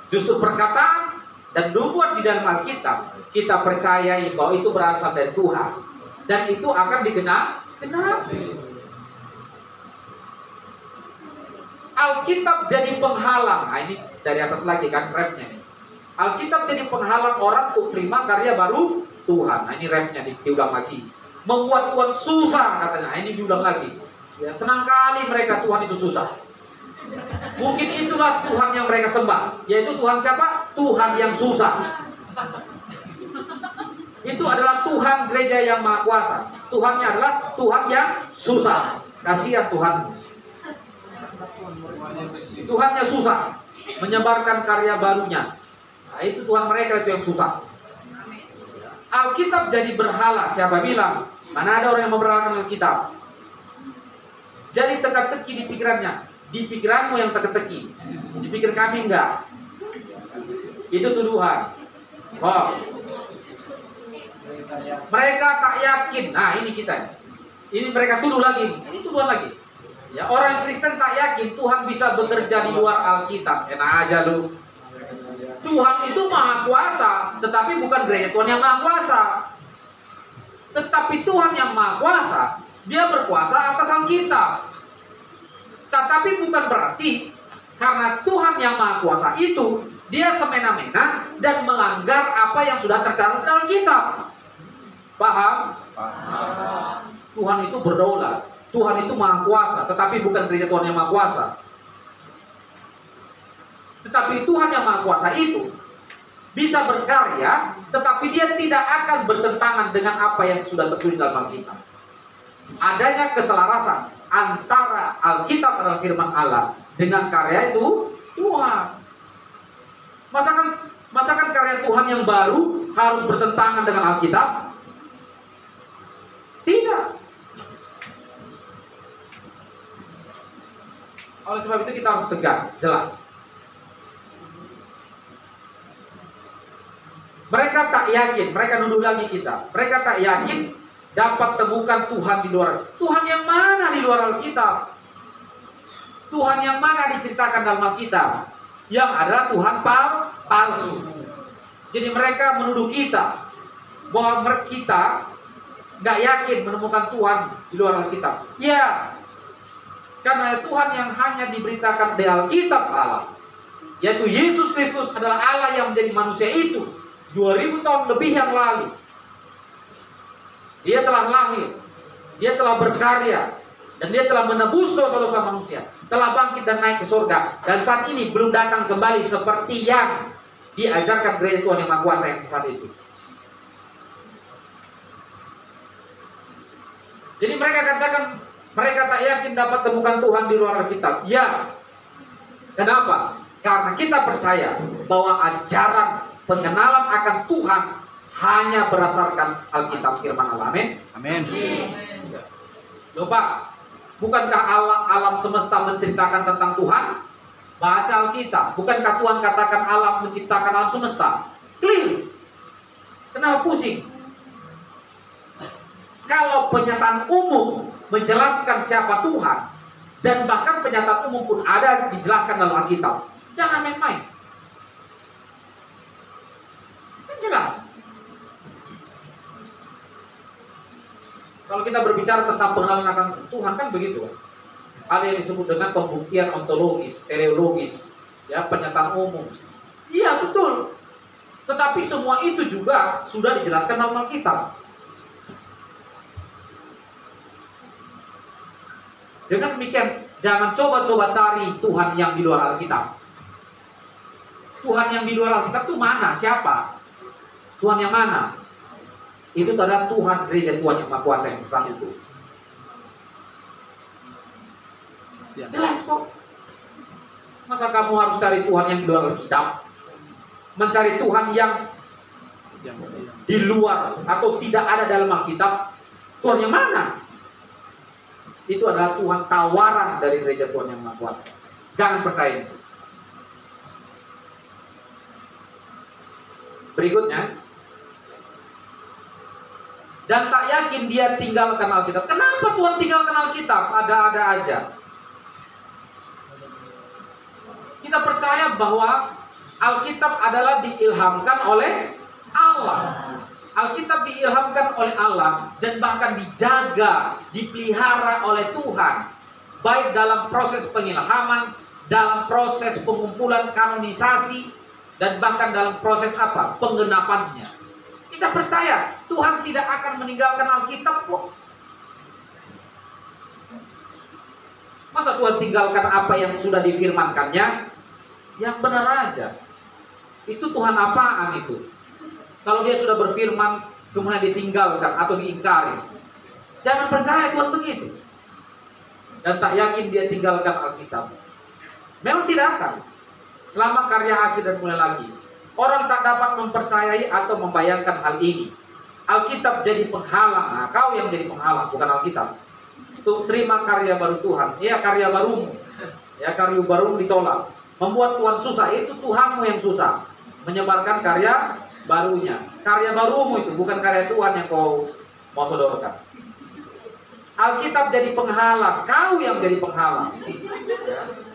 Justru perkataan dan nubuat di dalam Alkitab kita percayai bahwa itu berasal dari Tuhan dan itu akan digenapi. Alkitab jadi penghalang. Nah, ini dari atas lagi kan refnya nih. Alkitab jadi penghalang orang untuk terima karya baru Tuhan. Nah, ini refnya diulang lagi. Membuat Tuhan susah katanya. Nah, ini diulang lagi. Ya, senang kali mereka Tuhan itu susah. Mungkin itulah Tuhan yang mereka sembah. Yaitu Tuhan siapa? Tuhan yang susah. Itu adalah Tuhan gereja yang Maha Kuasa. Tuhannya adalah Tuhan yang susah. Kasihan Tuhan. Tuhannya susah menyebarkan karya barunya. Nah, itu Tuhan mereka itu yang susah. Alkitab jadi berhala. Siapa bilang? Mana ada orang yang memberhalakan Alkitab? Jadi teka-teki di pikirannya. Di pikiranmu yang teka-teki. Di pikir kami enggak. Itu tuduhan. Hoax. Mereka tak yakin. Nah, ini kita. Ini mereka tuduh lagi. Ini tuduhan lagi. Ya, orang Kristen tak yakin Tuhan bisa bekerja di luar Alkitab. Enak aja lu. Tuhan itu maha kuasa, tetapi bukan gereja Tuhan yang maha kuasa. Tetapi Tuhan yang maha kuasa, dia berkuasa atas Alkitab. Tetapi bukan berarti karena Tuhan yang maha kuasa itu, dia semena-mena dan melanggar apa yang sudah tercatat dalam kitab. Paham? Paham. Tuhan itu berdaulat. Tuhan itu maha kuasa, tetapi bukan gereja Tuhan yang maha kuasa. Tetapi Tuhan yang maha kuasa itu bisa berkarya, tetapi dia tidak akan bertentangan dengan apa yang sudah tertulis dalam Alkitab. Adanya keselarasan antara Alkitab adalah firman Allah dengan karya itu Tuhan. Masakan karya Tuhan yang baru harus bertentangan dengan Alkitab? Tidak. Oleh sebab itu kita harus tegas, jelas. Mereka tak yakin, mereka nuduh lagi kita. Mereka tak yakin dapat temukan Tuhan di luar. Tuhan yang mana di luar Alkitab? Tuhan yang mana diceritakan dalam Alkitab? Yang adalah Tuhan palsu. Jadi mereka menuduh kita bahwa kita nggak yakin menemukan Tuhan di luar Alkitab. Ya, karena Tuhan yang hanya diberitakan di Alkitab Allah, yaitu Yesus Kristus adalah Allah yang menjadi manusia itu 2000 tahun lebih yang lalu. Dia telah lahir, dia telah berkarya, dan dia telah menebus dosa-dosa manusia, telah bangkit dan naik ke surga, dan saat ini belum datang kembali seperti yang diajarkan gereja Tuhan yang Maha Kuasa yang sesat itu. Jadi mereka katakan mereka tak yakin dapat temukan Tuhan di luar Alkitab. Ya, kenapa? Karena kita percaya bahwa ajaran pengenalan akan Tuhan hanya berdasarkan Alkitab firman Allah. Amin. Amin. Coba, bukankah alam semesta menceritakan tentang Tuhan? Baca Alkitab. Bukankah Tuhan katakan alam menciptakan alam semesta? Clear. Kenapa pusing? Kalau pernyataan umum menjelaskan siapa Tuhan, dan bahkan pernyataan umum pun ada dijelaskan dalam Alkitab, jangan main-main. Kan jelas. Kalau kita berbicara tentang pengenalan akan Tuhan kan begitu. Ada yang disebut dengan pembuktian ontologis, teleologis, ya, pernyataan umum. Iya betul. Tetapi semua itu juga sudah dijelaskan dalam Alkitab. Dengan demikian, jangan coba-coba cari Tuhan yang di luar Alkitab. Tuhan yang di luar Alkitab itu mana? Siapa? Tuhan yang mana? Itu adalah Tuhan gereja Tuhan yang Maha Kuasa yang sesat itu. Jelas kok. Masa kamu harus cari Tuhan yang di luar Alkitab? Mencari Tuhan yang di luar atau tidak ada dalam Alkitab? Tuhan yang mana? Itu adalah Tuhan tawaran dari gereja Tuhan yang Maha Kuasa. Jangan percaya itu. Berikutnya, dan tak yakin dia tinggalkan Alkitab. Kenapa Tuhan tinggalkan Alkitab? Ada-ada aja. Kita percaya bahwa Alkitab adalah diilhamkan oleh Allah. Alkitab diilhamkan oleh Allah dan bahkan dijaga, dipelihara oleh Tuhan, baik dalam proses pengilhaman, dalam proses pengumpulan kanonisasi, dan bahkan dalam proses apa? Penggenapannya. Kita percaya Tuhan tidak akan meninggalkan Alkitab kok. Masa Tuhan tinggalkan apa yang sudah difirmankannya? Yang benar aja. Itu Tuhan apaan itu? Kalau dia sudah berfirman kemudian ditinggalkan atau diingkari, jangan percaya Tuhan begitu. Dan tak yakin dia tinggalkan Alkitab. Memang tidak akan. Selama karya akhir dan mulai lagi, orang tak dapat mempercayai atau membayangkan hal ini. Alkitab jadi penghalang. Nah, kau yang jadi penghalang, bukan Alkitab. Untuk terima karya baru Tuhan. Ya, karya barumu. Ya, karya baru ditolak. Membuat Tuhan susah. Itu Tuhanmu yang susah. Menyebarkan karya barunya. Karya barumu itu bukan karya Tuhan yang kau mau sodorkan. Alkitab jadi penghalang, kau yang jadi penghalang.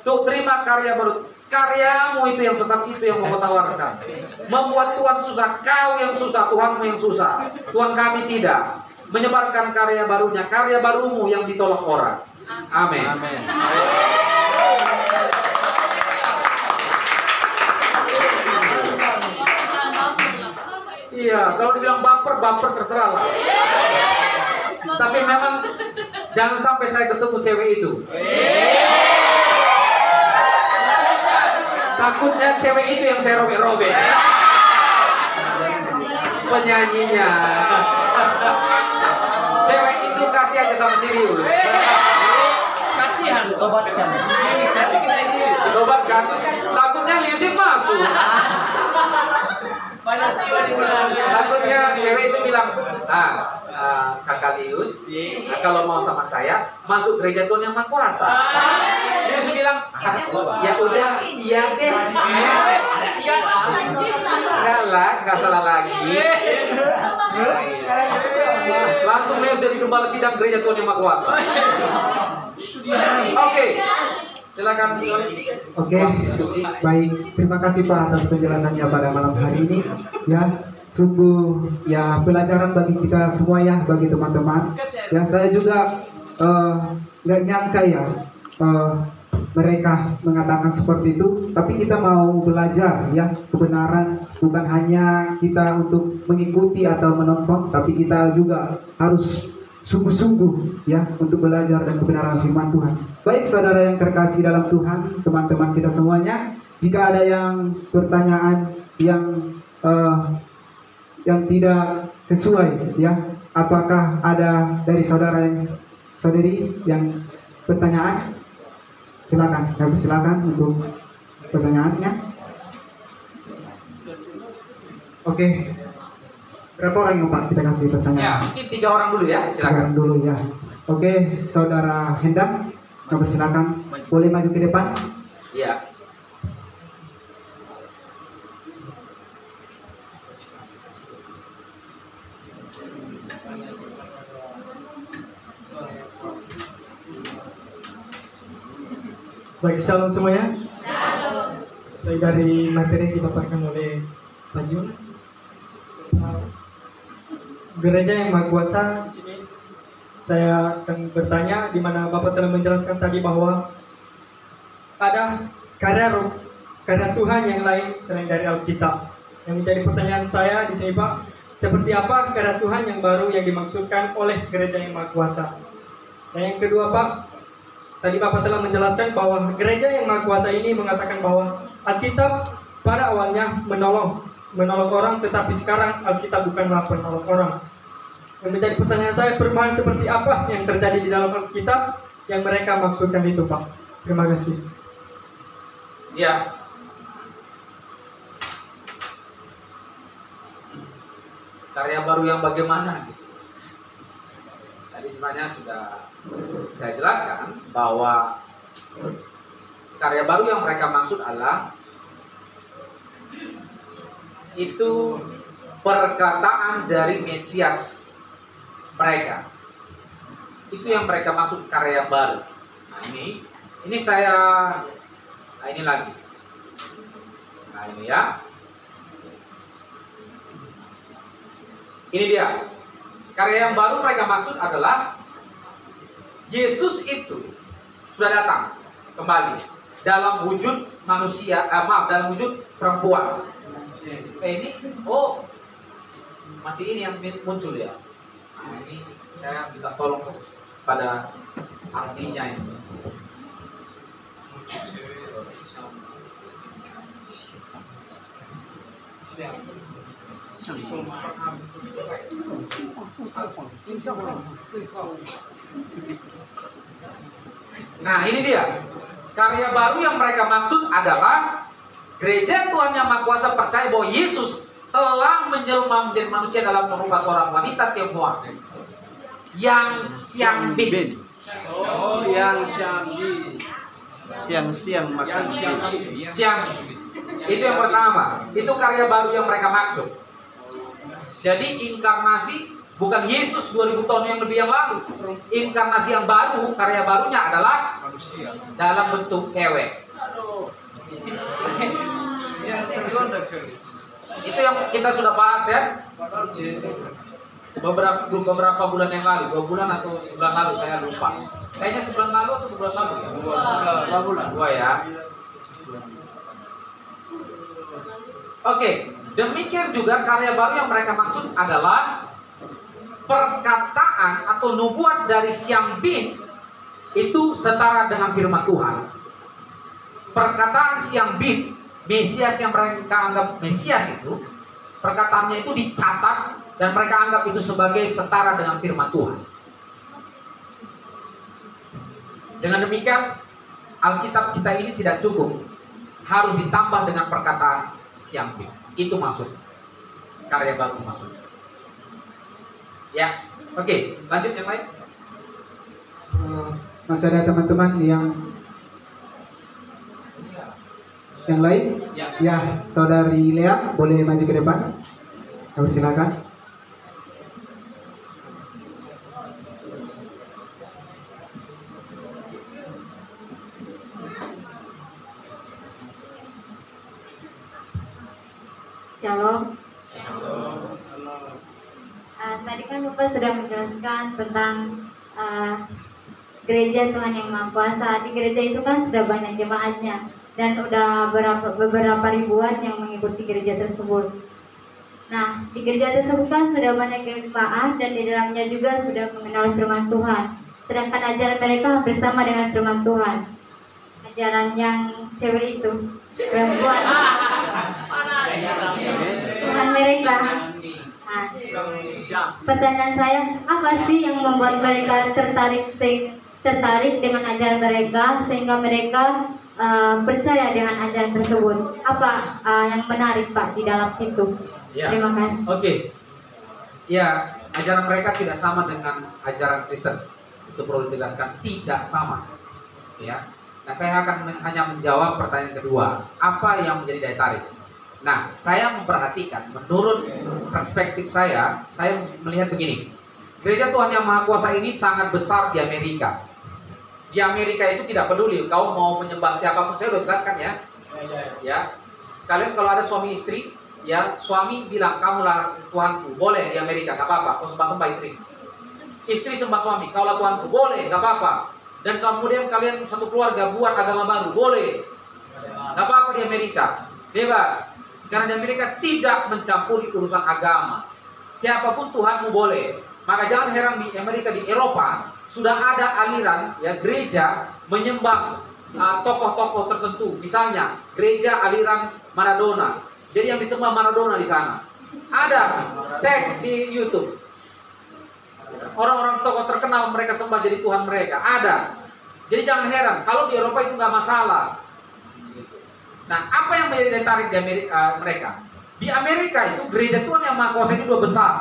Tuh terima karya baru. Karyamu itu yang sesat, itu yang mau tawarkan. Membuat Tuhan susah, kau yang susah, Tuhanmu yang susah. Tuhan kami tidak. Menyebarkan karya barunya, karya barumu yang ditolak orang. Amin. Amin. Iya, kalau dibilang baper, baper terserah lah. Tapi memang jangan sampai saya ketemu cewek itu. Takutnya cewek itu yang saya robek-robek. Penyanyinya. Cewek itu kasih aja sama serius. Kasihan, tobatkan. Tobatkan. Takutnya liusin masuk. Takutnya cewek itu bilang, Kakak Lius, kalau mau sama saya masuk gereja Tuhan yang Maha Kuasa. Lius bilang, ya udah, iya deh. Enggak lah, enggak salah lagi. Langsung Lius jadi gembala sidang gereja Tuhan yang Maha Kuasa. Oke. Silakan. Oke, baik. Terima kasih Pak atas penjelasannya pada malam hari ini. Ya, sungguh ya pelajaran bagi kita semua ya, bagi teman-teman. Ya, saya juga nggak nyangka ya mereka mengatakan seperti itu. Tapi kita mau belajar ya kebenaran, bukan hanya kita untuk mengikuti atau menonton, tapi kita juga harus sungguh-sungguh ya untuk belajar dan kebenaran firman Tuhan. Baik saudara yang terkasih dalam Tuhan, teman-teman kita semuanya, jika ada yang pertanyaan yang tidak sesuai ya, apakah ada dari saudara yang saudari yang pertanyaan? Silakan, silakan untuk pertanyaannya. Oke. Berapa orang yang Pak kita kasih pertanyaan? Ya, mungkin 3 orang dulu ya, 3 silakan. orang dulu ya. Oke, saudara Hendam, silakan. Boleh maju ke depan? Iya. Baik, shalom semuanya. Sesuai dari materi yang dipaparkan oleh Pak Jun, gereja yang Maha Kuasa, di sini saya akan bertanya, di mana Bapak telah menjelaskan tadi bahwa ada karya Tuhan yang lain selain dari Alkitab. Yang menjadi pertanyaan saya di sini Pak, seperti apa karya Tuhan yang baru yang dimaksudkan oleh gereja yang Maha Kuasa? Dan yang kedua Pak, tadi Bapak telah menjelaskan bahwa gereja yang Maha Kuasa ini mengatakan bahwa Alkitab pada awalnya menolong orang, tetapi sekarang Alkitab bukanlah penolong orang. Yang menjadi pertanyaan saya, perubahan seperti apa yang terjadi di dalam Alkitab yang mereka maksudkan itu Pak? Terima kasih. Ya. Karya baru yang bagaimana? Tadi sebenarnya sudah saya jelaskan bahwa karya baru yang mereka maksud adalah itu perkataan dari Mesias mereka. Itu yang mereka maksud karya baru. Nah, ini saya, nah ini lagi. Nah ini ya. Ini dia. Karya yang baru mereka maksud adalah Yesus itu sudah datang kembali dalam wujud manusia, dalam wujud perempuan. Ini, masih ini yang muncul ya. Nah, ini saya minta tolong pada artinya ini. Nah ini dia. Karya baru yang mereka maksud adalah gereja Tuhan yang Maha Kuasa percaya bahwa Yesus telah menjelma menjadi manusia dalam rupa seorang wanita Tionghoa yang Xiangbin. Siang-siang makan Siang. Itu yang pertama. Itu karya baru yang mereka maksud. Jadi inkarnasi bukan Yesus 2000 tahun yang lalu. Inkarnasi yang baru, karya barunya adalah Manusia. dalam bentuk cewek. Itu yang kita sudah bahas ya. Beberapa bulan yang lalu, 2 bulan atau sebulan lalu saya lupa. Kayaknya sebulan lalu atau sebulan lalu ya? 2 bulan. 2 ya. Oke, demikian juga karya baru yang mereka maksud adalah perkataan atau nubuat dari Siang Bin itu setara dengan firman Tuhan. Perkataan Siang Bin, Mesias yang mereka anggap Mesias itu, perkataannya itu dicatat dan mereka anggap itu sebagai setara dengan firman Tuhan. Dengan demikian, Alkitab kita ini tidak cukup, harus ditambah dengan perkataan Siang Bin. Itu maksud karya baru maksud. Ya, oke, lanjut yang lain. Masih ada teman-teman yang lain? Ya, saudari Lea boleh maju ke depan. Kami silakan. Shalom. Tadi kan Bapak sudah menjelaskan tentang gereja Tuhan yang Maha Kuasa. Di gereja itu kan sudah banyak jemaatnya dan udah beberapa ribuan yang mengikuti gereja tersebut. Nah, di gereja tersebut kan sudah banyak jemaat dan di dalamnya juga sudah mengenal firman Tuhan. Sedangkan ajaran mereka hampir sama dengan firman Tuhan. Ajaran yang cewek itu, perempuan. Tuhan mereka. Nah, pertanyaan saya, apa sih yang membuat mereka tertarik dengan ajaran mereka sehingga mereka percaya dengan ajaran tersebut? Apa yang menarik Pak di dalam situ? Ya. Terima kasih. Oke. Ya, ajaran mereka tidak sama dengan ajaran Kristen. Itu perlu dijelaskan, tidak sama. Ya. Nah, saya akan hanya menjawab pertanyaan kedua. Apa yang menjadi daya tarik? Nah, saya memperhatikan, menurut perspektif saya melihat begini. Gereja Tuhan Yang Maha Kuasa ini sangat besar di Amerika. Di Amerika itu tidak peduli kau mau menyembah siapapun, saya sudah jelaskan ya. Ya. Kalian kalau ada suami istri, ya, suami bilang kamulah Tuhanku, boleh di Amerika, nggak apa-apa, kau sembah istri. Istri sembah suami, kaulah Tuhanku, boleh, nggak apa-apa. Dan kemudian kalian satu keluarga buat agama baru, boleh, nggak apa-apa di Amerika, bebas. Karena di Amerika tidak mencampuri urusan agama. Siapapun Tuhanmu boleh. Maka jangan heran di Amerika, di Eropa sudah ada aliran ya gereja menyembah tokoh-tokoh tertentu. Misalnya gereja aliran Maradona. Jadi yang disembah Maradona di sana. Ada, cek di YouTube. Orang-orang tokoh terkenal mereka sembah jadi Tuhan mereka. Ada. Jadi jangan heran kalau di Eropa itu nggak masalah. Nah, apa yang menjadi daya tarik di Amerika, mereka? Di Amerika itu gereja Tuhan Yang Maha Kuasa itu sudah besar.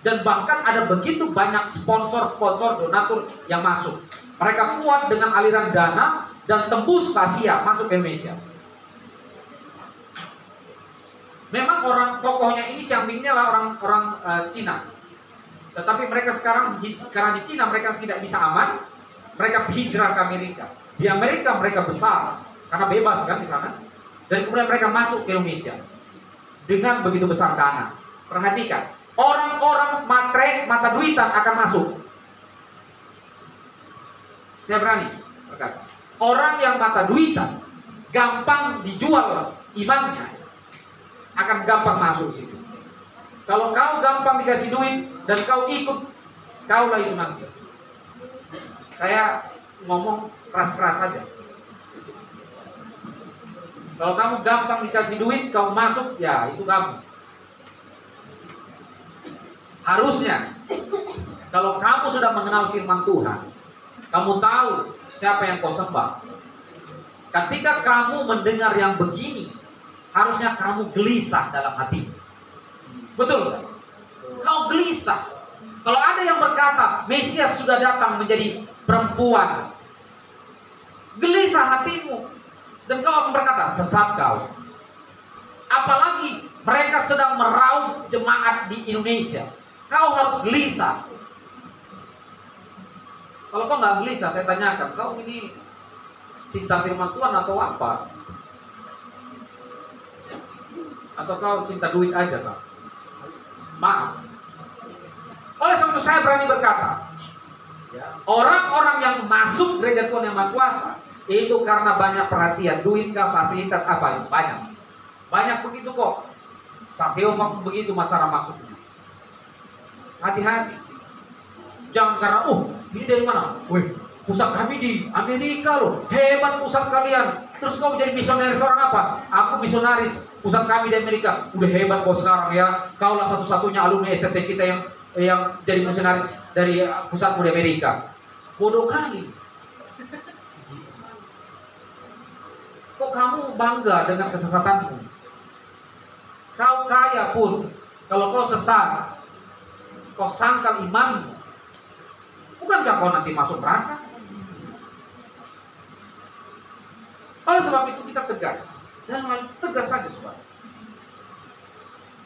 Dan bahkan ada begitu banyak sponsor donatur yang masuk. Mereka kuat dengan aliran dana dan tembus ke Asia, masuk ke Indonesia. Memang orang tokohnya ini Siang Bin adalah orang Cina. Tetapi mereka sekarang karena di Cina mereka tidak bisa aman, mereka hijrah ke Amerika. Di Amerika mereka besar karena bebas kan di sana. Dan kemudian mereka masuk ke Indonesia dengan begitu besar dana. Perhatikan, orang-orang mata duitan akan masuk. Saya berani berkata, orang yang mata duitan gampang dijual imannya akan gampang masuk situ. Kalau kau gampang dikasih duit dan kau ikut, kaulah itu nanti. Saya ngomong keras-keras saja. Kalau kamu gampang dikasih duit, kamu masuk, ya itu kamu. Harusnya, kalau kamu sudah mengenal firman Tuhan, kamu tahu siapa yang kau sembah. Ketika kamu mendengar yang begini, harusnya kamu gelisah dalam hatimu. Betul kan? Kau gelisah. Kalau ada yang berkata, Mesias sudah datang menjadi perempuan, gelisah hatimu. Dan kau akan berkata, sesat kau. Apalagi Mereka sedang meraup jemaat di Indonesia. Kau harus gelisah. Kalau kau nggak gelisah, saya tanyakan, kau ini cinta firman Tuhan atau apa? Atau kau cinta duit aja, Pak? Maaf. Oleh sebab itu saya berani berkata, ya, orang-orang yang masuk gereja Tuhan Yang Maha Kuasa itu karena banyak perhatian, duit kah, fasilitas apa itu banyak. Banyak begitu kok. Saseova begitu cara maksudnya. Hati-hati. Jangan karena ini dari mana? Wih, pusat kami di Amerika loh. Hebat pusat kalian. Terus kau jadi misionaris orang apa? Aku misionaris. Pusat kami di Amerika. Udah hebat kau sekarang ya. Kaulah satu-satunya alumni STT kita yang jadi misionaris dari pusatmu di Amerika. Bodoh kali. Kok kamu bangga dengan kesesatanmu? Kau kaya pun, kalau kau sesat, kau sangkal imanmu, bukankah kau nanti masuk neraka? Oleh sebab itu kita tegas, tegas saja, saudara.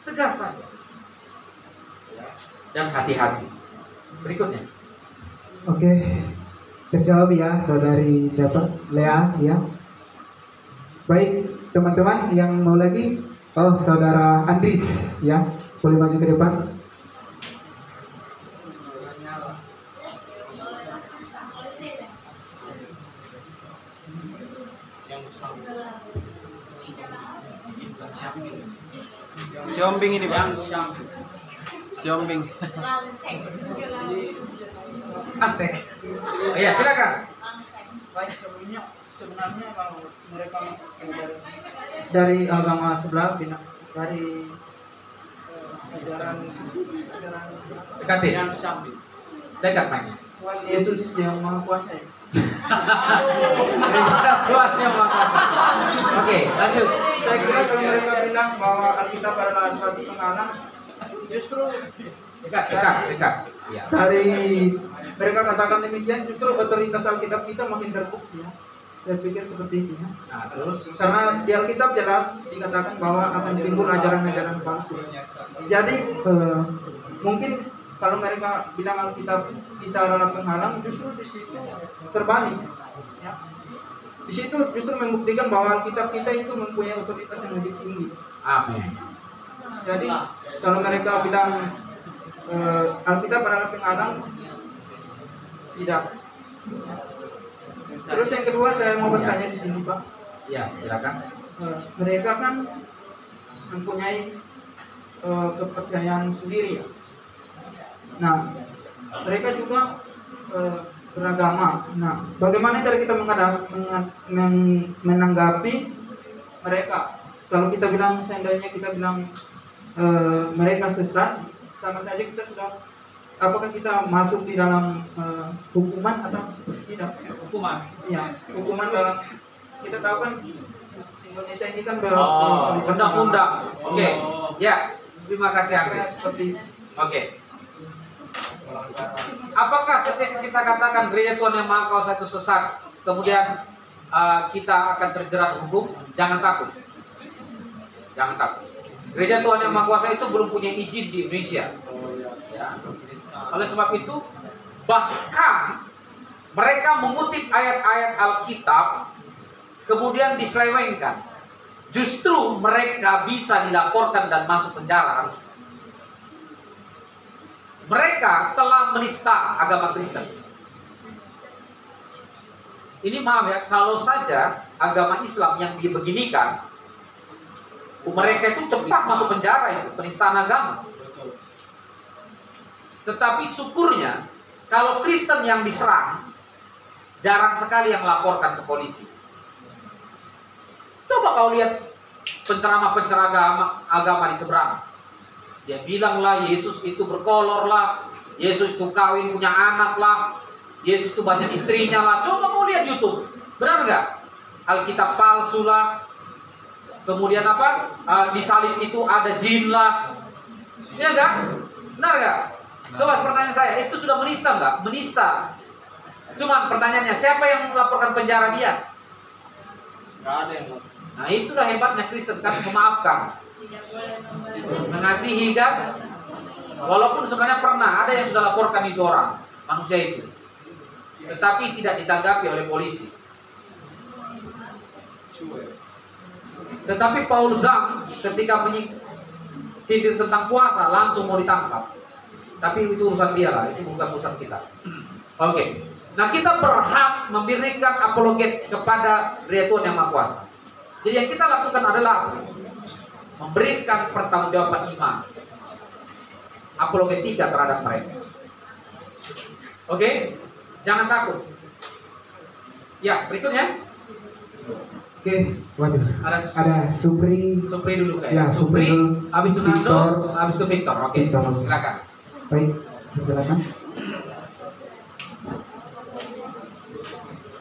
Tegas saja. Dan hati-hati. Berikutnya. Oke, terjawab ya saudari siapa? Lea ya. Baik teman-teman yang mau lagi, saudara Andris ya, boleh maju ke depan. Siombing ini, Bang. Siombing. Asik. Iya, silakan. Baik, sebenarnya kalau mereka dari agama sebelah dari ajaran Dekati. yang syambi, Dekat mainnya. Tuhan Yesus yang Maha Kuasa. Tuhan Yang Maha Kuasa. Oke, lanjut. Saya kira kalau mereka bilang bahwa Alkitab adalah suatu penghalang, justru Dekat. Iya. dari mereka katakan demikian, justru otoritas Alkitab kita makin terbukti ya. Saya pikir seperti itu ya. Nah, terus Karena di Alkitab jelas dikatakan bahwa akan timbul ajaran-ajaran palsu. Jadi mungkin kalau mereka bilang Alkitab kita adalah penghalang, justru di situ terbalik. Ya. Di situ justru membuktikan bahwa Alkitab kita itu mempunyai otoritas yang lebih tinggi. amin. Jadi kalau mereka bilang Alkitab adalah penghalang, tidak. Terus yang kedua saya mau bertanya di sini, Pak. Ya, silakan. Mereka kan mempunyai kepercayaan sendiri ya. Nah, mereka juga beragama. Nah, bagaimana cara kita menanggapi mereka? Kalau kita bilang seandainya kita bilang mereka sesat, sama saja kita sudah, apakah kita masuk di dalam hukuman atau tidak? Hukuman. Iya, hukuman dalam, kita tahu kan Indonesia ini kan Undang-undang. Oke. Ya, terima kasih Agnes. seperti Oke. Apakah ketika kita katakan gereja Tuhan Yang Maha Kuasa itu sesat, kemudian kita akan terjerat hukum? Jangan takut. Jangan takut. Gereja Tuhan Yang Maha Kuasa itu belum punya izin di Indonesia. Ya. Oleh sebab itu, bahkan mereka mengutip ayat-ayat Alkitab, kemudian diselewengkan. Justru mereka bisa dilaporkan dan masuk penjara harus. Mereka telah menista agama Kristen. Ini maaf ya, kalau saja agama Islam yang dibeginikan, mereka itu cepat masuk penjara, itu penistaan agama. Tetapi syukurnya, kalau Kristen yang diserang, jarang sekali yang melaporkan ke polisi. Coba kau lihat penceramah-penceramah agama di seberang. Dia bilang lah Yesus itu berkolor lah, Yesus itu kawin punya anak lah, Yesus itu banyak istrinya lah. Coba kau lihat YouTube, benar nggak? Alkitab palsu lah. Kemudian apa? Di salib itu ada jin lah. Iya nggak? Benar nggak? Coba pertanyaan saya, itu sudah menista nggak? Menista. Cuman pertanyaannya, siapa yang melaporkan penjara dia? nggak ada yang Nah itulah hebatnya Kristen, kan memaafkan. Mengasihi kan? Walaupun sebenarnya pernah ada yang sudah laporkan itu orang, manusia itu, tetapi tidak ditanggapi oleh polisi. Tetapi Paul Zhang ketika sindir tentang puasa langsung mau ditangkap. Tapi itu urusan dia lah, itu bukan urusan kita. Oke. Nah, kita berhak memberikan apologet kepada Dia Tuhan Yang Maha Kuasa. Jadi yang kita lakukan adalah memberikan pertanggungjawaban iman, apologetika terhadap mereka. Oke? Jangan takut. Ya, berikutnya. Oke, waduh. Ada Supri. Supri dulu kayak. Ya, Supri, Supri dulu. habis itu Victor. Nando, habis itu Victor. Oke. Victor. Silakan. Baik, silakan.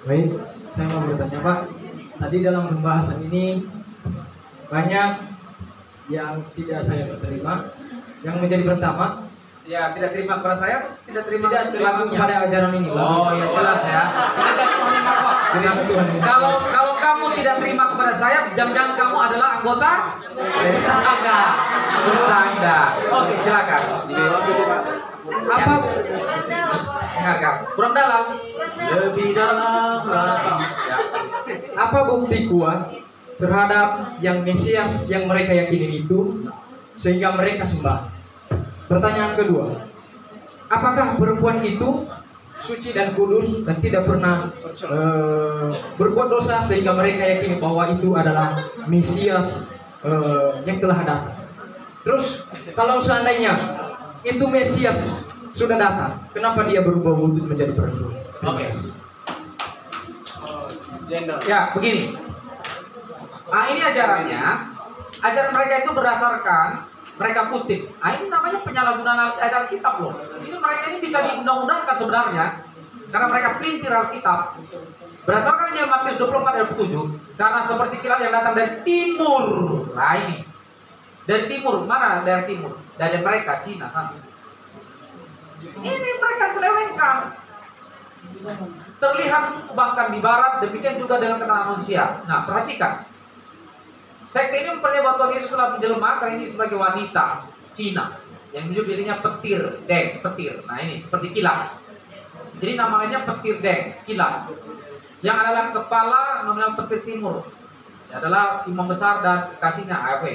Baik, saya mau bertanya Pak. Tadi dalam pembahasan ini banyak yang tidak saya terima. Yang menjadi pertama, Ya, tidak terima kepada saya, tidak terima lagu kepada ajaran ini. Oh, ya jelas ya. Kalau kamu tidak terima kepada saya, jangan-jangan kamu adalah anggota tetangga. Oke, silakan. Apa Dengarkan. Kurang dalam. Lebih dalam lagi. Ya. apa bukti kuat terhadap yang Mesias yang mereka yakini itu sehingga mereka sembah? Pertanyaan kedua, apakah perempuan itu suci dan kudus dan tidak pernah berbuat dosa sehingga mereka yakini bahwa itu adalah Mesias yang telah datang? Terus kalau seandainya itu Mesias sudah datang, kenapa dia berubah wujud menjadi perempuan? Oke. Ya, begini. Nah, ini ajarannya. Ajaran mereka itu berdasarkan mereka kutip. Nah, ini namanya penyalahgunaan Alkitab loh. Ini mereka ini bisa diundang-undangkan sebenarnya karena mereka pelintir Alkitab. Berdasarkan Injil Matius 24 ayat 7, karena seperti kilat yang datang dari timur. Nah, ini. Dari timur, mana dari timur? Dari mereka, Cina kan. Ini mereka selewengkan. Terlihat bahkan di barat, demikian juga dengan kenalan manusia. Nah, perhatikan. Sekte ini mempercayai bahwa Tuhan Yesus telah menjelma karena ini sebagai wanita Cina yang menyebut dirinya petir deng, petir. Nah, ini seperti kilat. Jadi namanya petir deng, kilat. Yang adalah kepala namanya petir timur. Yang adalah imam besar dan kasihnya AW.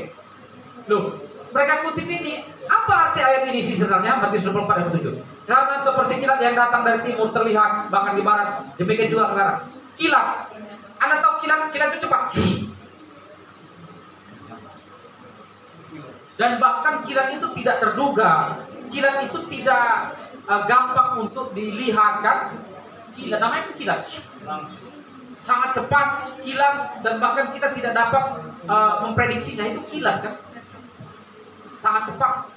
Loh, mereka kutip ini. Apa arti ayat ini sih sebenarnya? Matius 24 ayat 7. Karena seperti kilat yang datang dari timur terlihat bahkan di barat, demikian juga sekarang. Kilat. Anda tahu kilat itu cepat. Dan bahkan kilat itu tidak terduga. Kilat itu tidak gampang untuk dilihat kan. Kilat, namanya itu kilat. Sangat cepat kilat dan bahkan kita tidak dapat memprediksinya. Itu kilat kan. Sangat cepat.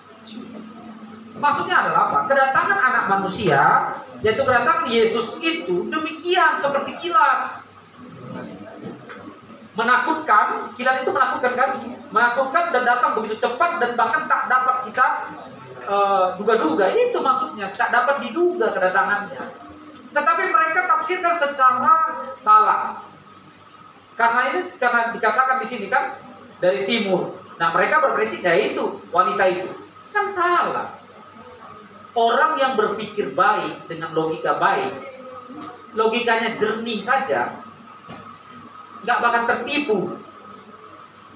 Maksudnya adalah apa? Kedatangan anak manusia, yaitu kedatangan Yesus itu demikian seperti kilat. Menakutkan, kilat itu menakutkan kan? Menakutkan dan datang begitu cepat dan bahkan tak dapat kita duga-duga. Itu maksudnya, tak dapat diduga kedatangannya. Tetapi mereka tafsirkan secara salah. Karena dikatakan di sini kan dari timur. Nah, mereka berprinsip ya itu wanita itu. Kan salah. Orang yang berpikir baik dengan logika baik, logikanya jernih saja, nggak bakal tertipu.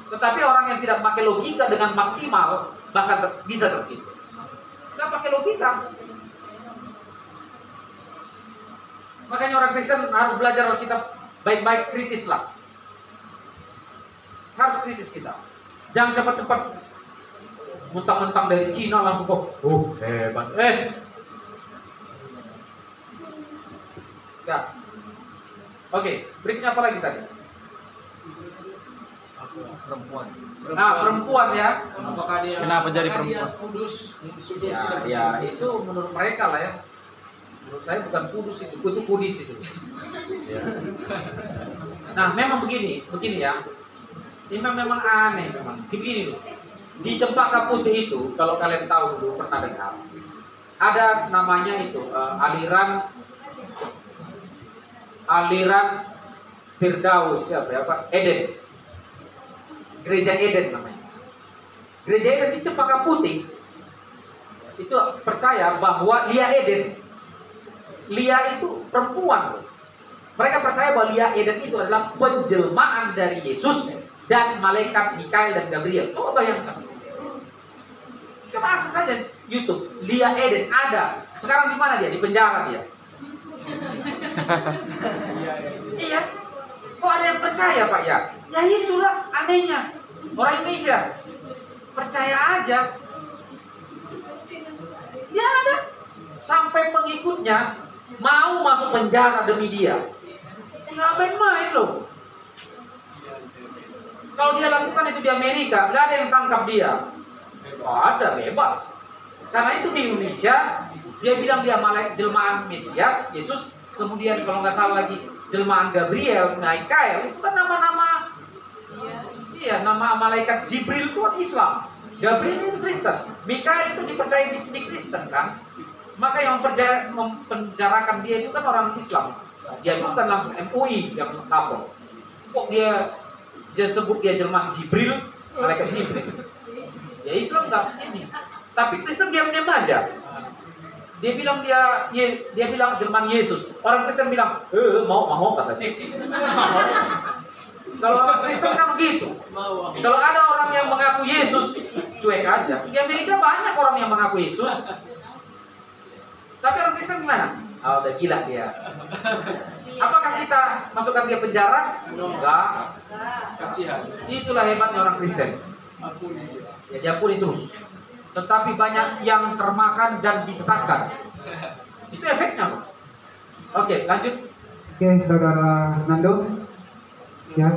Tetapi orang yang tidak pakai logika dengan maksimal bahkan bisa tertipu. Nggak pakai logika. Makanya orang Kristen harus belajar Alkitab baik-baik, kritis lah. Harus kritis kita. Jangan cepat-cepat mentang-mentang dari Cina langsung kok. Oh hebat. Ya. Oke, berikutnya apa lagi tadi? Perempuan. Nah, perempuan ya. Apakah dia? Kenapa jadi perempuan? Kudus, suci. Ya, itu menurut mereka lah ya. Menurut saya bukan kudus itu kudis itu. Ya. Nah, memang begini ya. Ini memang aneh memang. Begini loh. Di Cempaka Putih itu, kalau kalian tahu dulu pernah dengar, ada namanya itu aliran Firdaus siapa ya Pak? Eden. Gereja Eden namanya. Gereja Eden di Cempaka Putih itu percaya bahwa Lia Eden, Lia itu perempuan. Mereka percaya bahwa Lia Eden itu adalah penjelmaan dari Yesus dan malaikat Mikael dan Gabriel. Coba bayangkan. Coba akses saja YouTube. Lia Eden ada. Sekarang di mana dia? Di penjara dia. Iya. Kok ada yang percaya, Pak ya? Ya itulah anehnya. Orang Indonesia percaya aja. Ya ada. Sampai pengikutnya mau masuk penjara demi dia. Nggak main-main loh. Kalau dia lakukan itu di Amerika, nggak ada yang tangkap dia. Ada, bebas. Karena itu di Indonesia, dia bilang dia jelmaan Mesias, Yesus. Kemudian kalau nggak salah lagi jelmaan Gabriel, Mikael, itu kan nama-nama. Iya, nama malaikat Jibril itu kan Islam. Gabriel itu Kristen. Mikael itu dipercaya di Kristen kan. Maka yang mempenjarakan dia itu kan orang Islam. Dia itu kan langsung MUI yang lapor. Kok dia sebut dia jelmaan Jibril, malaikat Jibril. Ya Islam nggak ini. Tapi Kristen diam-diam aja. Dia bilang dia bilang jelmaan Yesus. Orang Kristen bilang, mau katanya. Kalau orang Kristen kan begitu. Kalau ada orang yang mengaku Yesus, cuek aja. Di Amerika banyak orang yang mengaku Yesus. Tapi orang Kristen gimana? Oh, udah gila dia. Apakah kita masukkan dia penjara? Enggak. Kasihan. Itulah hebatnya orang Kristen. Ya diampuni terus. Tetapi banyak yang termakan dan disesatkan. Itu efeknya, Pak. Oke, lanjut. Oke, Saudara Nando. Ya.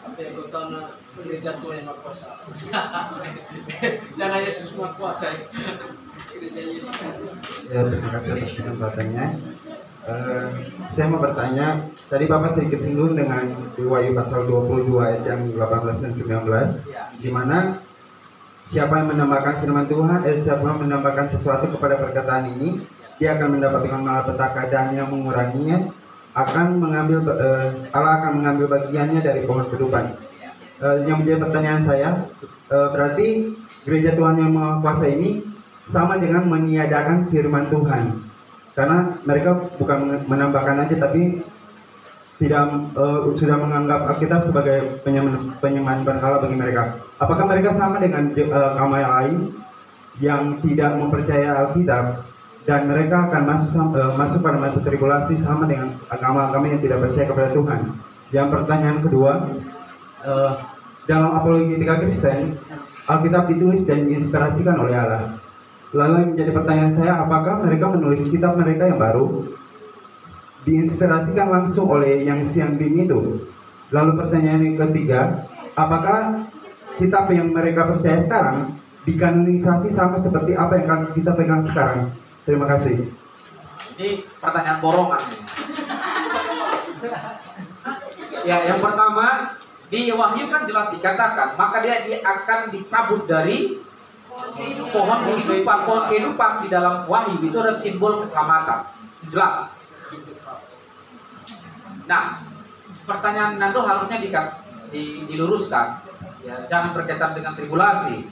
Apa yang kau tahu na gereja Tuhan yang Maha Kuasa. Jangan Yesus Maha Kuasa. Gereja Yesus. Ya, terima kasih atas kesempatannya. Saya mau bertanya, tadi Bapak sedikit singgung dengan di Wahyu pasal 22 ayat yang 18 dan 19, di mana siapa yang menambahkan firman Tuhan, siapa yang menambahkan sesuatu kepada perkataan ini, dia akan mendapatkan malapetaka, dan yang menguranginya akan mengambil Allah akan mengambil bagiannya dari pohon kehidupan. Yang menjadi pertanyaan saya, berarti gereja Tuhan yang Maha Kuasa ini sama dengan meniadakan firman Tuhan. Karena mereka bukan menambahkan aja, tapi tidak sudah menganggap Alkitab sebagai penyembahan berhala bagi mereka. Apakah mereka sama dengan kaum lain yang tidak mempercaya Alkitab dan mereka akan masuk pada masa tribulasi sama dengan agama-agama yang tidak percaya kepada Tuhan? Yang pertanyaan kedua, dalam apologetika Kristen, Alkitab ditulis dan diinspirasikan oleh Allah. Lalu yang menjadi pertanyaan saya, apakah mereka menulis kitab mereka yang baru diinspirasikan langsung oleh yang Siang Bim itu? Lalu pertanyaan yang ketiga, apakah kitab yang mereka percaya sekarang dikanonisasi sama seperti apa yang kita pegang sekarang? Terima kasih. Ini pertanyaan borongan. Ya, yang pertama di Wahyu kan jelas dikatakan, maka dia akan dicabut dari pohon kehidupan. Pohon kehidupan di dalam Wahyu itu adalah simbol keselamatan. Jelas. Nah, pertanyaan Nando harusnya diluruskan. Ya, jangan berkaitan dengan tribulasi.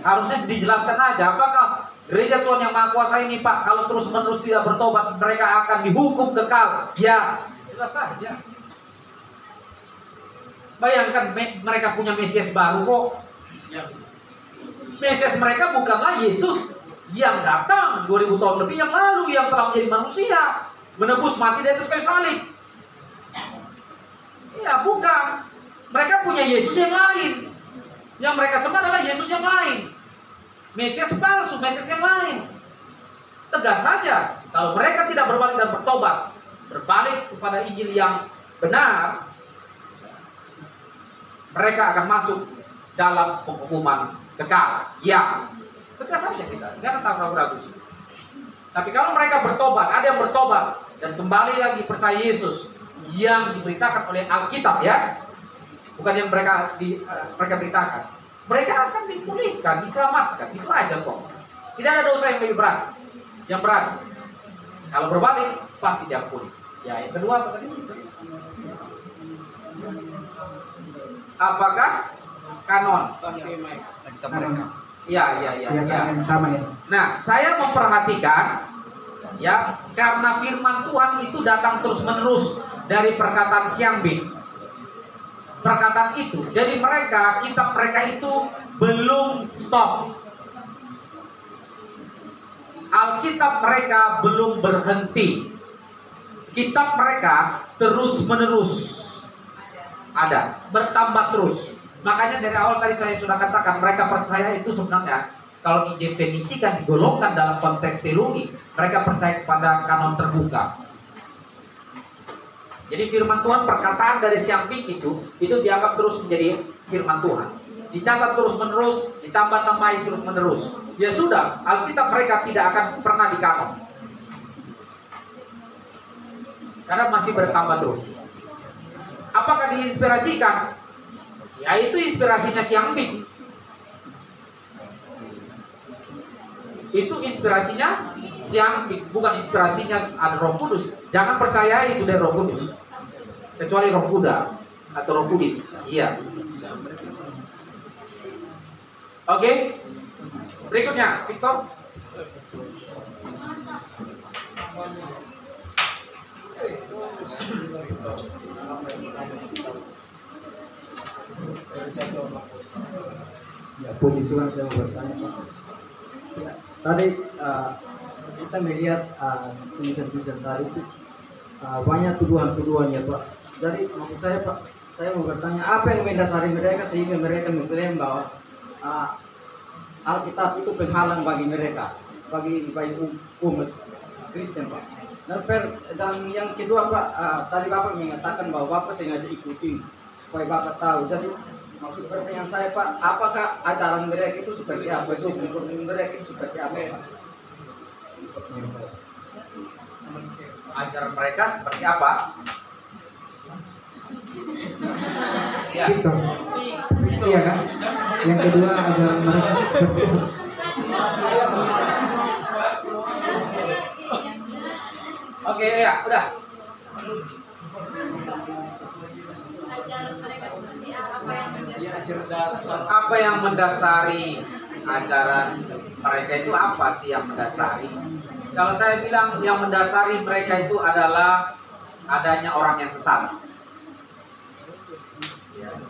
Harusnya dijelaskan aja, apakah gereja Tuhan yang Maha Kuasa ini, Pak, kalau terus-menerus tidak bertobat, mereka akan dihukum kekal? Ya, jelas saja. Bayangkan mereka punya Mesias baru kok. Mesias mereka bukanlah Yesus yang datang 2000 tahun lebih yang lalu, yang telah menjadi manusia, menebus mati di atas kayu salib. Ya, bukan. Mereka punya Yesus yang lain. Yang mereka sembah adalah Yesus yang lain. Mesias palsu, Mesias yang lain. Tegas saja. Kalau mereka tidak berbalik dan bertobat, berbalik kepada Injil yang benar, mereka akan masuk dalam penghukuman kekal. Ya, tegas saja kita. Jangan ragu-ragu. Tapi kalau mereka bertobat, ada yang bertobat dan kembali lagi percaya Yesus yang diberitakan oleh Alkitab, ya, bukan yang mereka beritakan, mereka akan dipulihkan, diselamatkan. Itu aja kok. Tidak ada dosa yang lebih berat. Yang berat, kalau berbalik pasti diampuni. Ya, yang kedua apa tadi? Apakah kanon? Ya. Yang sama ya. Nah, saya memperhatikan ya, karena firman Tuhan itu datang terus-menerus dari perkataan Xiangbing. Perkataan itu, jadi kitab mereka itu belum stop. Alkitab mereka belum berhenti. Kitab mereka terus-menerus ada, bertambah terus. Makanya dari awal tadi saya sudah katakan, mereka percaya itu sebenarnya kalau didefinisikan, digolongkan dalam konteks teologi, mereka percaya kepada kanon terbuka. Jadi firman Tuhan, perkataan dari Xiangbing itu dianggap terus menjadi firman Tuhan. Dicatat terus-menerus, ditambah-tambahin terus-menerus. Ya sudah, Alkitab mereka tidak akan pernah dikanon. Karena masih bertambah terus. Apakah diinspirasikan? Ya itu inspirasinya Xiangbing. Itu inspirasinya Xiangbing, bukan inspirasinya ada Roh Kudus. Jangan percaya itu dari Roh Kudus, kecuali Roh Kuda atau Roh Kudus. Iya. Oke. Berikutnya, Victor. Ya, puji Tuhan, saya mau bertanya Pak. Ya, tadi kita melihat tulisan-tulisan tadi itu banyak tuduhan-tuduhan ya Pak. Jadi maksud saya Pak, saya mau bertanya apa yang mendasari mereka sehingga mereka mengklaim bahwa Alkitab itu penghalang bagi mereka, bagi umat Kristen Pak. Dan yang kedua Pak, tadi Bapak mengatakan bahwa Bapak sengaja ikutin supaya Bapak tahu. Jadi maksud pertanyaan saya Pak, apakah ajaran mereka itu seperti apa? Hukum mereka itu seperti apa Pak? Ajaran mereka seperti apa? Ya. Victor. Iya kan? Yang kedua ajaran mereka seperti Oke, ya, udah. Apa yang mendasari ajaran mereka itu apa sih yang mendasari? Kalau saya bilang yang mendasari mereka itu adalah adanya orang yang sesat.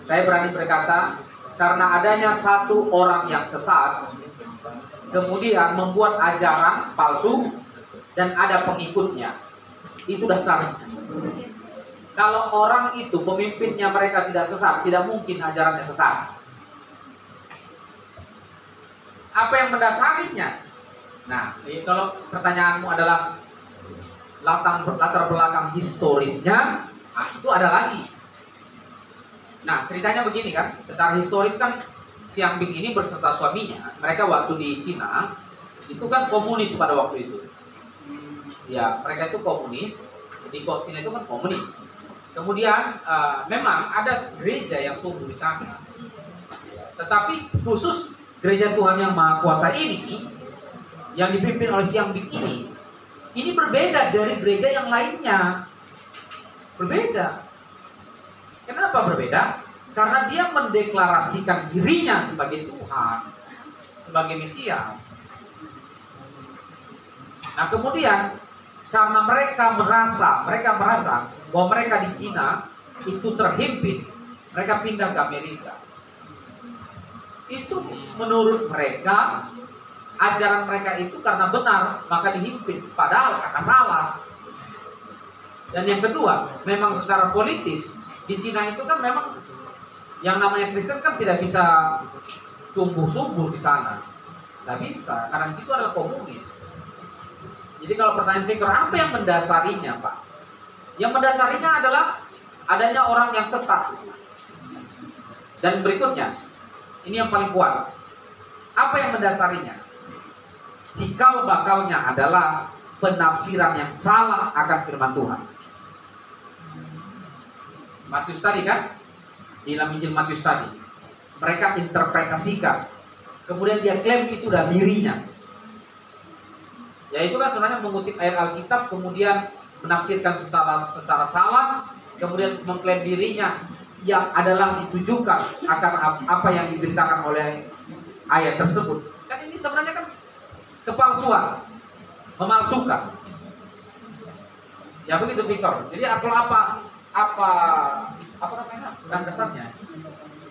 Saya berani berkata, karena adanya satu orang yang sesat, kemudian membuat ajaran palsu dan ada pengikutnya. Itu dasarnya. Kalau orang itu pemimpinnya mereka tidak sesat, tidak mungkin ajarannya sesat. Apa yang mendasarinya? Nah, kalau pertanyaanmu adalah latar belakang historisnya, nah itu ada lagi. Nah, ceritanya begini kan, secara historis kan Xiangbing ini berserta suaminya, mereka waktu di Cina itu kan komunis pada waktu itu. Ya, mereka itu komunis, di Cina itu kan komunis. Kemudian memang ada gereja yang tumbuh di sana. Tetapi khusus gereja Tuhan yang Maha Kuasa ini, yang dipimpin oleh Xiangbing ini berbeda dari gereja yang lainnya. Berbeda. Kenapa berbeda? Karena dia mendeklarasikan dirinya sebagai Tuhan, sebagai Mesias. Nah kemudian karena mereka merasa bahwa mereka di Cina itu terhimpit, mereka pindah ke Amerika. Itu menurut mereka ajaran mereka itu karena benar maka dihimpit, padahal karena salah. Dan yang kedua, memang secara politis di Cina itu kan memang yang namanya Kristen kan tidak bisa tumbuh subur di sana, nggak bisa karena di situ adalah komunis. Jadi kalau pertanyaan Victor, apa yang mendasarinya Pak? Yang mendasarinya adalah adanya orang yang sesat. Dan berikutnya, ini yang paling kuat. Apa yang mendasarinya? Cikal bakalnya adalah penafsiran yang salah akan firman Tuhan. Matius tadi kan, di dalam Injil Matius tadi, mereka interpretasikan, kemudian dia klaim itu adalah dirinya. Ya itu kan sebenarnya mengutip ayat Alkitab, kemudian menafsirkan secara salah, kemudian mengklaim dirinya. yang adalah ditujukan akan apa yang diberitakan oleh ayat tersebut. Kan ini sebenarnya kan kepalsuan, memalsukan. Ya begitu Victor. Jadi kalau apa namanya dasarnya?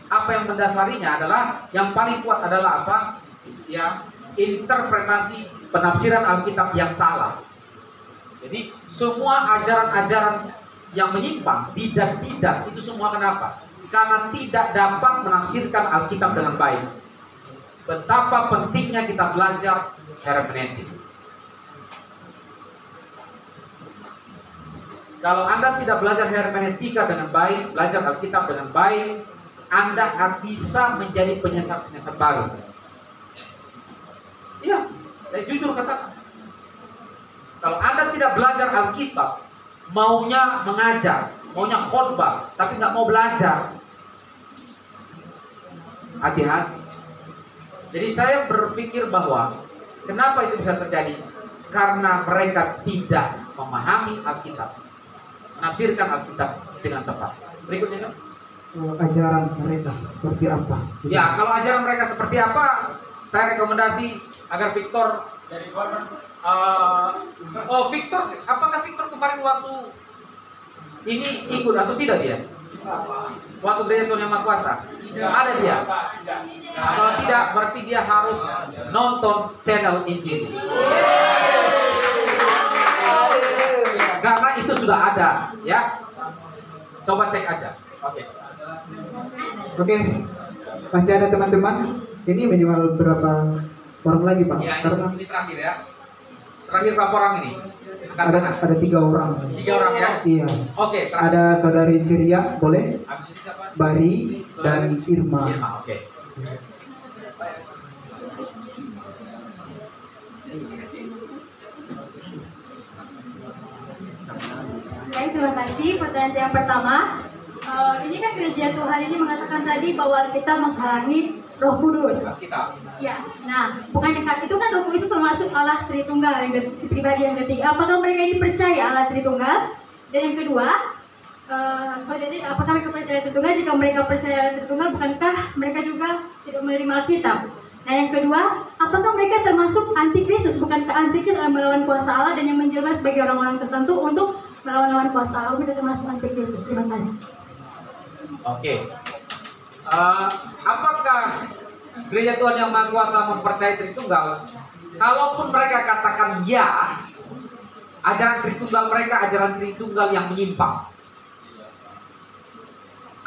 Apa yang mendasarinya adalah yang paling kuat adalah apa? Ya, interpretasi penafsiran Alkitab yang salah. Jadi semua ajaran-ajaran yang menyimpang, bidat-bidat itu semua kenapa? Karena tidak dapat menafsirkan Alkitab dengan baik. Betapa pentingnya kita belajar hermeneutik. Kalau Anda tidak belajar hermeneutika dengan baik, belajar Alkitab dengan baik, Anda akan bisa menjadi penyesat-penyesat baru. Iya, saya jujur katakan. Kalau Anda tidak belajar Alkitab, maunya mengajar, maunya khotbah, tapi nggak mau belajar, hati-hati. Jadi saya berpikir bahwa kenapa itu bisa terjadi? Karena mereka tidak memahami Alkitab, menafsirkan Alkitab dengan tepat. Berikutnya kan? Ajaran mereka seperti apa? Ya, kalau ajaran mereka seperti apa, saya rekomendasi agar Victor dari Victor, apakah Victor kemarin waktu ini ikut atau tidak dia? Waktu gereja Tuhan Yang Maha Kuasa? Ada dia? Nah, kalau tidak, berarti dia harus nonton channel Injil. Karena itu sudah ada, ya. Coba cek aja. Oke, masih ada teman-teman. Ini minimal berapa orang lagi Pak? Ya, Karena ini terakhir ya. Terakhir berapa orang ini? ada 3 orang. 3 orang ya? Iya. Oke, terakhir. Ada saudari Ciria, boleh? Habis ini siapa? Bari dan Irma. Irma, oke. Baik, terima kasih. Pertanyaan saya yang pertama, ini kan gereja Tuhan ini mengatakan tadi bahwa kita menghalangi Roh Kudus. Kita. Ya, nah, bukan dekat itu kan Roh Kudus itu termasuk Allah Tritunggal yang pribadi yang ketiga. Apakah mereka ini percaya Allah Tritunggal? Dan yang kedua, jadi apakah mereka percaya Tritunggal? Jika mereka percaya Allah Tritunggal, bukankah mereka juga tidak menerima Alkitab? Nah, yang kedua, apakah mereka termasuk antikristus? Bukankah antikristus melawan kuasa Allah dan yang menjelma sebagai orang-orang tertentu untuk melawan kuasa Allah? Mereka termasuk antikristus. Terima kasih. Oke. Apakah gereja Tuhan Yang Maha Kuasa mempercayai Tritunggal? Kalaupun mereka katakan ya, ajaran Tritunggal mereka ajaran Tritunggal yang menyimpang.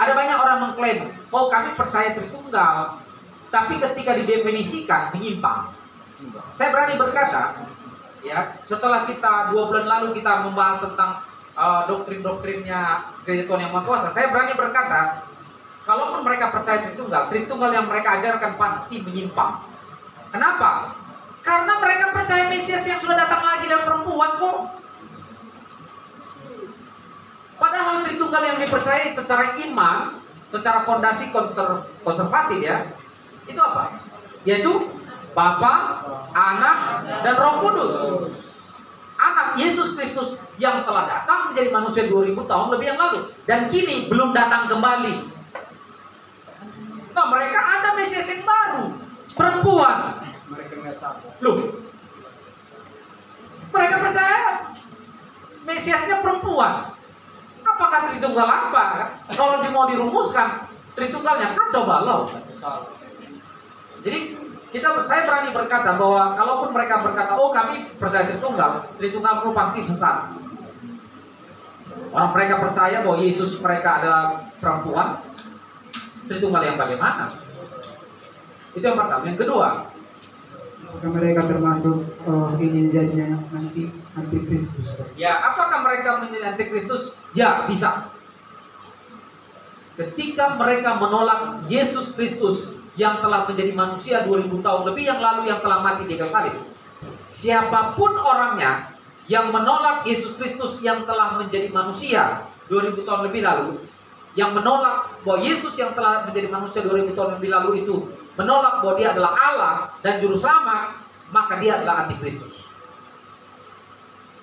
Ada banyak orang mengklaim, oh kami percaya Tritunggal, tapi ketika didefinisikan menyimpang. Saya berani berkata, ya, setelah kita 2 bulan lalu kita membahas tentang doktrin-doktrinnya gereja Tuhan Yang Maha Kuasa, saya berani berkata, kalaupun mereka percaya Tritunggal yang mereka ajarkan pasti menyimpang. Kenapa? Karena mereka percaya Mesias yang sudah datang lagi dan perempuan kok. Padahal Tritunggal yang dipercayai secara iman, secara fondasi konservatif ya, itu apa? Yaitu Bapa, Anak, dan Roh Kudus. Anak Yesus Kristus yang telah datang menjadi manusia 2000 tahun lebih yang lalu dan kini belum datang kembali. Nah, mereka ada Mesias yang baru, perempuan. Mereka nggak sadar. Loh, mereka percaya Mesiasnya perempuan. Apakah Tritunggal apa? Kalau mau dirumuskan Tritunggalnya kacau balau. Jadi saya berani berkata bahwa kalaupun mereka berkata, oh kami percaya Tritunggal itu pasti sesat. Orang mereka percaya bahwa Yesus mereka adalah perempuan, Tritunggal yang bagaimana? Itu yang pertama. Yang kedua, Apakah mereka termasuk ini jadinya nanti antikristus? ya apakah mereka menjadi antikristus? Ya, bisa. Ketika mereka menolak Yesus Kristus yang telah menjadi manusia 2000 tahun lebih yang lalu yang telah mati di kayu salib. Siapapun orangnya yang menolak Yesus Kristus yang telah menjadi manusia 2000 tahun lebih lalu, yang menolak bahwa Yesus yang telah menjadi manusia 2000 tahun lebih lalu itu menolak bahwa dia adalah Allah dan juru selamat, maka dia adalah antikristus.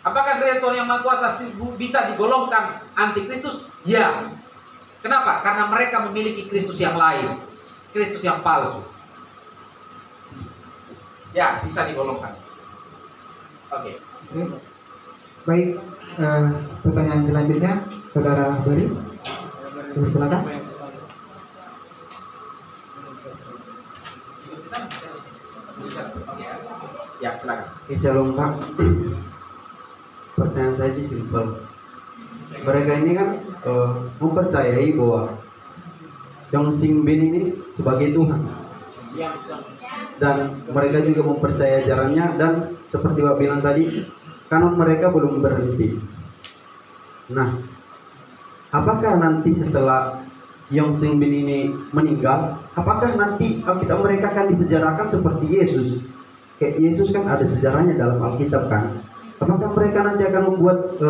Apakah gereja Tuhan Yang Maha Kuasa bisa digolongkan antikristus? Ya. Kenapa? Karena mereka memiliki Kristus yang lain, Kristus yang palsu. Ya, bisa digolongkan. Oke. Baik, pertanyaan selanjutnya, Saudara Beri, silakan. Ya, silakan. Shalom Pak. Pertanyaan saya sih simpel. Mereka ini kan mempercayai bahwa Yong Sing Bin ini sebagai Tuhan, dan mereka juga mempercayai ajarannya, dan seperti Pak bilang tadi, kanon mereka belum berhenti. Nah, apakah nanti setelah Yong Sing Bin ini meninggal, apakah nanti Alkitab mereka akan disejarahkan seperti Yesus? Kayak Yesus kan ada sejarahnya dalam Alkitab kan. Apakah mereka nanti akan membuat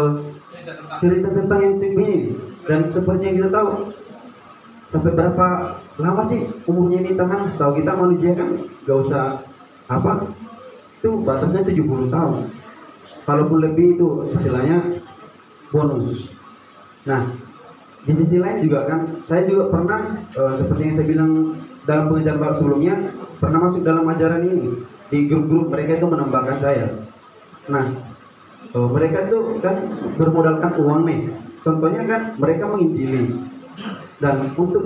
cerita tentang Yong Sing Bin ini? Dan seperti yang kita tahu, sampai berapa lama sih umurnya ini Tuhan? Setahu kita manusia kan gak usah apa, itu batasnya 70 tahun. Kalaupun lebih itu istilahnya bonus. Nah, di sisi lain juga kan, saya juga pernah seperti yang saya bilang dalam pengajaran bab sebelumnya, pernah masuk dalam ajaran ini. Di grup-grup mereka itu menambahkan saya. Nah, mereka tuh kan bermodalkan uang nih. Contohnya kan mereka menginjili. Dan untuk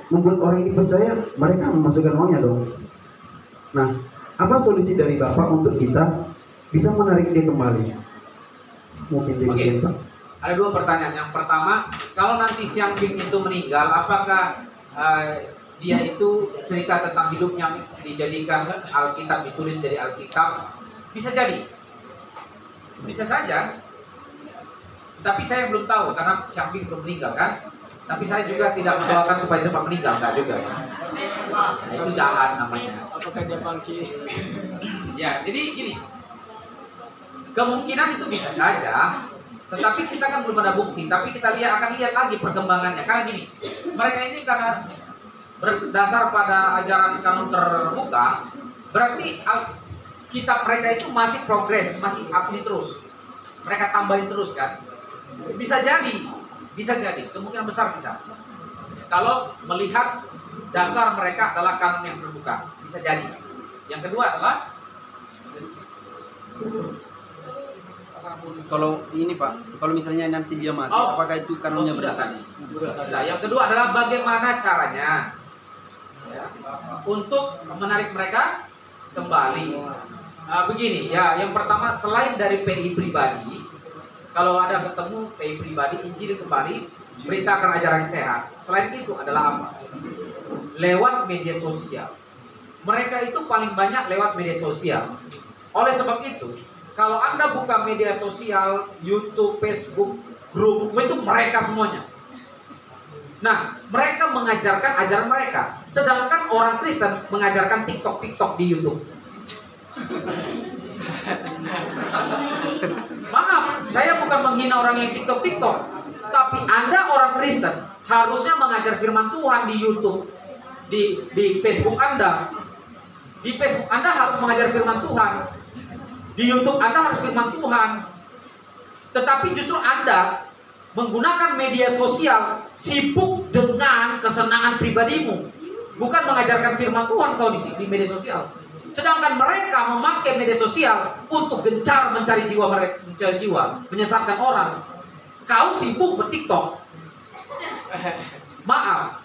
membuat orang ini percaya, mereka memasukkan uangnya dong. Nah, apa solusi dari Bapak untuk kita bisa menarik dia kembali? Mungkin demikian, Pak. Ada dua pertanyaan. Yang pertama, kalau nanti Siang Bing itu meninggal, apakah dia itu cerita tentang hidupnya dijadikan Alkitab, ditulis dari Alkitab? Bisa jadi, bisa saja. Tapi saya belum tahu karena Siang Bing belum meninggal kan. Tapi saya juga tidak mendoakan supaya cepat meninggal, enggak juga. Nah, itu jahat namanya. Apakah dia bangkit? Ya, jadi gini. Kemungkinan itu bisa saja, tetapi kita kan belum ada bukti. Tapi kita akan lihat lagi perkembangannya. Karena gini, mereka ini karena berdasar pada ajaran kanon terbuka, berarti kitab mereka itu masih progres, masih update terus. Mereka tambahin terus kan. Bisa jadi, kemungkinan besar bisa. Kalau melihat dasar mereka adalah kanon yang terbuka, bisa jadi. Yang kedua adalah kalau ini Pak, kalau misalnya nanti dia mati, apakah itu kanonnya sudah tadi? Sudah. Yang kedua adalah bagaimana caranya ya, untuk menarik mereka kembali. Begini ya, yang pertama selain dari PI pribadi, kalau ada ketemu PI pribadi, injil kembali, beritakan ajaran yang sehat. Selain itu adalah apa? Lewat media sosial. Mereka itu paling banyak lewat media sosial. Oleh sebab itu, kalau Anda buka media sosial, YouTube, Facebook, grup, itu mereka semuanya. Nah, mereka mengajarkan ajaran mereka. Sedangkan orang Kristen mengajarkan TikTok di YouTube. Maaf, saya bukan menghina orang yang TikTok. Tapi Anda orang Kristen harusnya mengajar firman Tuhan di YouTube, di Facebook Anda. Di Facebook Anda harus mengajar firman Tuhan. Di YouTube Anda harus firman Tuhan. Tetapi justru Anda menggunakan media sosial sibuk dengan kesenangan pribadimu, bukan mengajarkan firman Tuhan kalau di media sosial. Sedangkan mereka memakai media sosial untuk gencar mencari jiwa mereka, menyesatkan orang. Kau sibuk ber-TikTok. Maaf,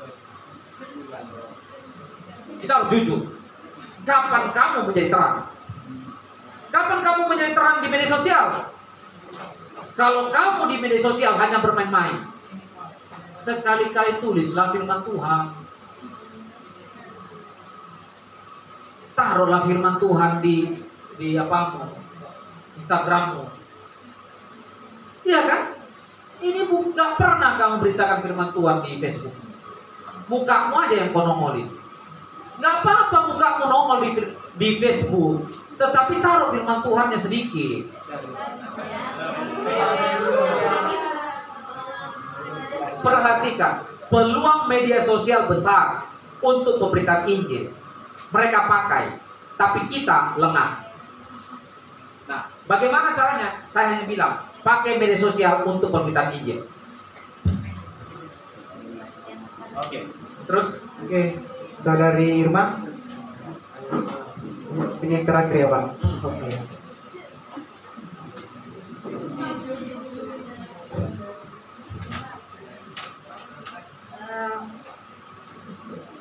kita harus jujur. Kapan kamu menjadi terang? Kapan kamu menjadi terang di media sosial? Kalau kamu di media sosial hanya bermain-main, sekali-kali tulislah firman Tuhan. Taruhlah firman Tuhan di apamu, Instagrammu. Iya kan? Ini nggak pernah kamu beritakan firman Tuhan di Facebook. Mukamu aja yang kau nongolin. Nggak apa-apa mukamu nongol di Facebook, tetapi taruh firman Tuhannya sedikit. Perhatikan, peluang media sosial besar untuk pemberitaan Injil. Mereka pakai, tapi kita lengah. Nah, bagaimana caranya? Saya hanya bilang, pakai media sosial untuk pemberitaan Injil. Oke. Terus Oke, saudari Irma. Ini yang terakhir ya Pak. Oke.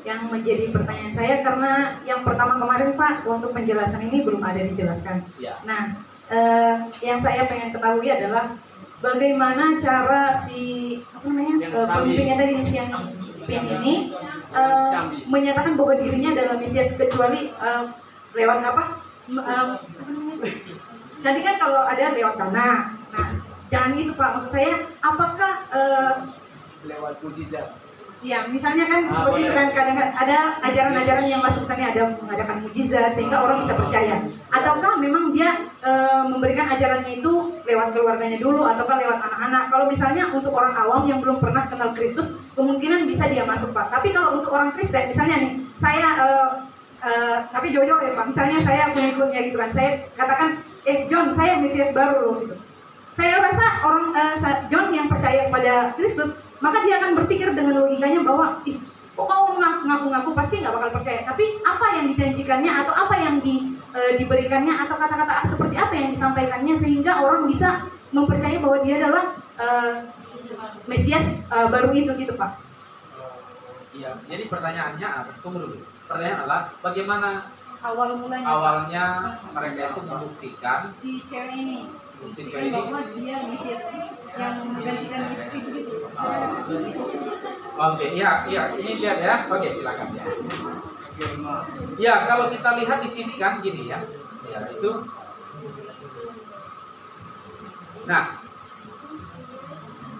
Yang menjadi pertanyaan saya karena yang pertama kemarin Pak untuk penjelasan ini belum ada dijelaskan. ya. Nah, yang saya pengen ketahui adalah bagaimana cara si pemimpinnya tadi di siang ini menyatakan bahwa dirinya adalah Mesias kecuali lewat apa? Tadi kan kalau ada lewat tanah. Nah, jangan gitu Pak. Maksud saya, apakah lewat mujizat. ya misalnya kan seperti itu kan kadang ada ajaran-ajaran yang masuk sana ada mengadakan mujizat sehingga orang bisa percaya. Ataukah memang dia memberikan ajarannya itu lewat keluarganya dulu ataukah lewat anak-anak. Kalau misalnya untuk orang awam yang belum pernah kenal Kristus kemungkinan bisa dia masuk Pak. Tapi kalau untuk orang Kristen misalnya nih saya tapi jauh-jauh ya Pak. Misalnya saya pengikutnya gitu kan. Saya katakan John saya Mesias baru loh gitu. Saya rasa orang John yang percaya kepada Kristus maka dia akan berpikir dengan logikanya bahwa kok kau ngaku-ngaku pasti nggak bakal percaya. Tapi apa yang dijanjikannya atau apa yang diberikannya atau kata-kata seperti apa yang disampaikannya sehingga orang bisa mempercayai bahwa dia adalah Mesias baru itu gitu Pak. Iya. Jadi pertanyaannya apa? Tunggu dulu. Pertanyaan adalah bagaimana awalnya mereka itu membuktikan si cewek ini cewek ini bahwa dia Mesias yang menggantikan Yesus itu gitu. Oke, iya, ini lihat ya. Oke, silakan ya. Ya, kalau kita lihat di sini kan gini ya. Ya, itu. Nah,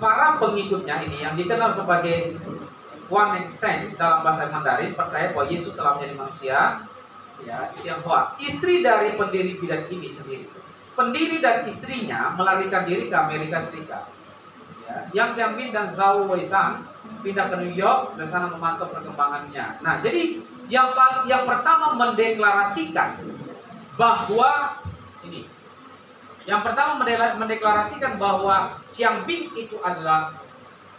para pengikutnya ini yang dikenal sebagai One Saint dalam bahasa Mandarin percaya bahwa Yesus telah menjadi manusia. Ya, itu yang kuat. Istri dari pendiri bidan ini sendiri. Pendiri dan istrinya melarikan diri ke Amerika Serikat. Ya, Yang Xiaomin dan Zhao Weishan pindah ke New York dan sana memantau perkembangannya. Nah, jadi yang pertama mendeklarasikan bahwa ini, yang pertama mendeklarasikan bahwa Xiaomin itu adalah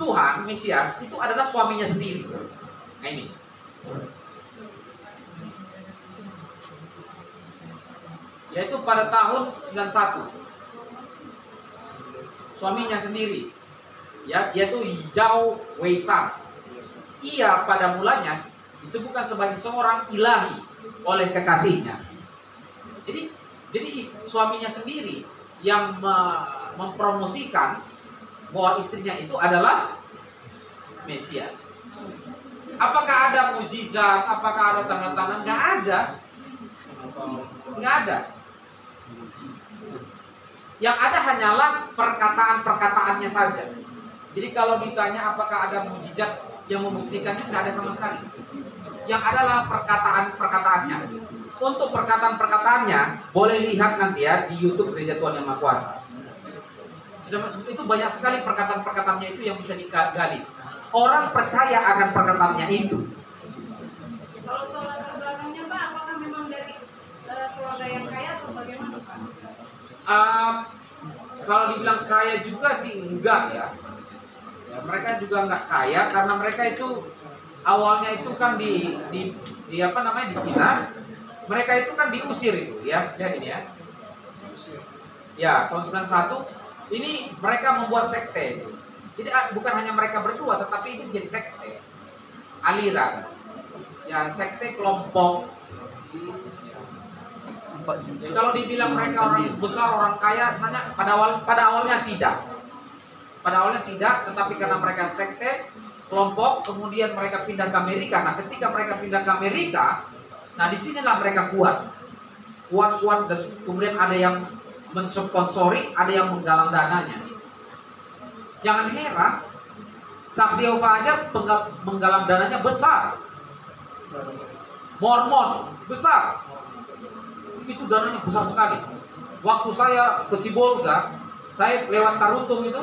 Tuhan Mesias itu adalah suaminya sendiri. Nah ini. Yaitu pada tahun 91 suaminya sendiri ya, yaitu Zhao Weishan. Ia pada mulanya disebutkan sebagai seorang ilahi oleh kekasihnya. Jadi suaminya sendiri yang mempromosikan bahwa istrinya itu adalah Mesias. Apakah ada mujizat? Apakah ada tanda-tanda? Nggak ada. Nggak ada. Yang ada hanyalah perkataan-perkataannya saja. Jadi kalau ditanya apakah ada mujizat yang membuktikannya, nggak ada sama sekali. Yang adalah perkataan-perkataannya. Untuk perkataan-perkataannya boleh lihat nanti ya di YouTube Gereja Tuhan Yang Maha Kuasa. Itu banyak sekali perkataan-perkataannya itu yang bisa digali. Orang percaya akan perkataannya itu. Kalau soal latar belakangnya Pak, apakah memang dari keluarga yang kaya atau bagaimana Pak? Kalau dibilang kaya juga sih enggak ya. Mereka juga enggak kaya karena mereka itu awalnya itu kan di apa namanya di Cina. Mereka itu kan diusir itu ya. Lihat ini ya. Ya, tahun 91 ini mereka membuat sekte. Jadi bukan hanya mereka berdua tetapi itu menjadi sekte. Aliran. Ya, sekte kelompok. Ya, kalau dibilang mereka orang besar, orang kaya, sebenarnya pada awalnya tidak. Pada awalnya tidak, tetapi karena mereka sekte, kelompok, kemudian mereka pindah ke Amerika. Nah, ketika mereka pindah ke Amerika, nah disinilah mereka kuat, dan kemudian ada yang mensponsori, ada yang menggalang dananya. Jangan heran, Saksi Yehova aja menggalang dananya besar. Mormon besar. Itu dananya besar sekali. Waktu saya ke Sibolga, saya lewat Tarutung itu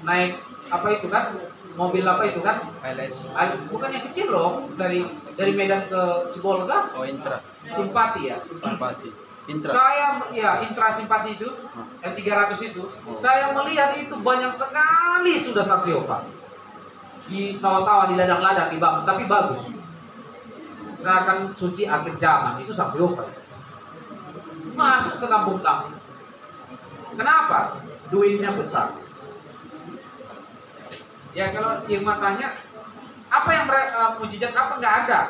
naik apa itu kan, mobil apa itu kan, bukan yang kecil loh, dari Medan ke Sibolga. Oh, Intra. Simpati ya. Simpati. Intra. Saya ya Intra Simpati itu, L300 itu, saya melihat itu banyak sekali sudah Saksi Yehova. di sawah-sawah, di ladang-ladang, dibangun, tapi bagus. Gerakan suci akhir zaman itu saksi Yehova. Masuk ke kampung-kampung. Kenapa? Duitnya besar. Ya kalau Irma tanya, apa yang mereka mujizat apa, nggak ada.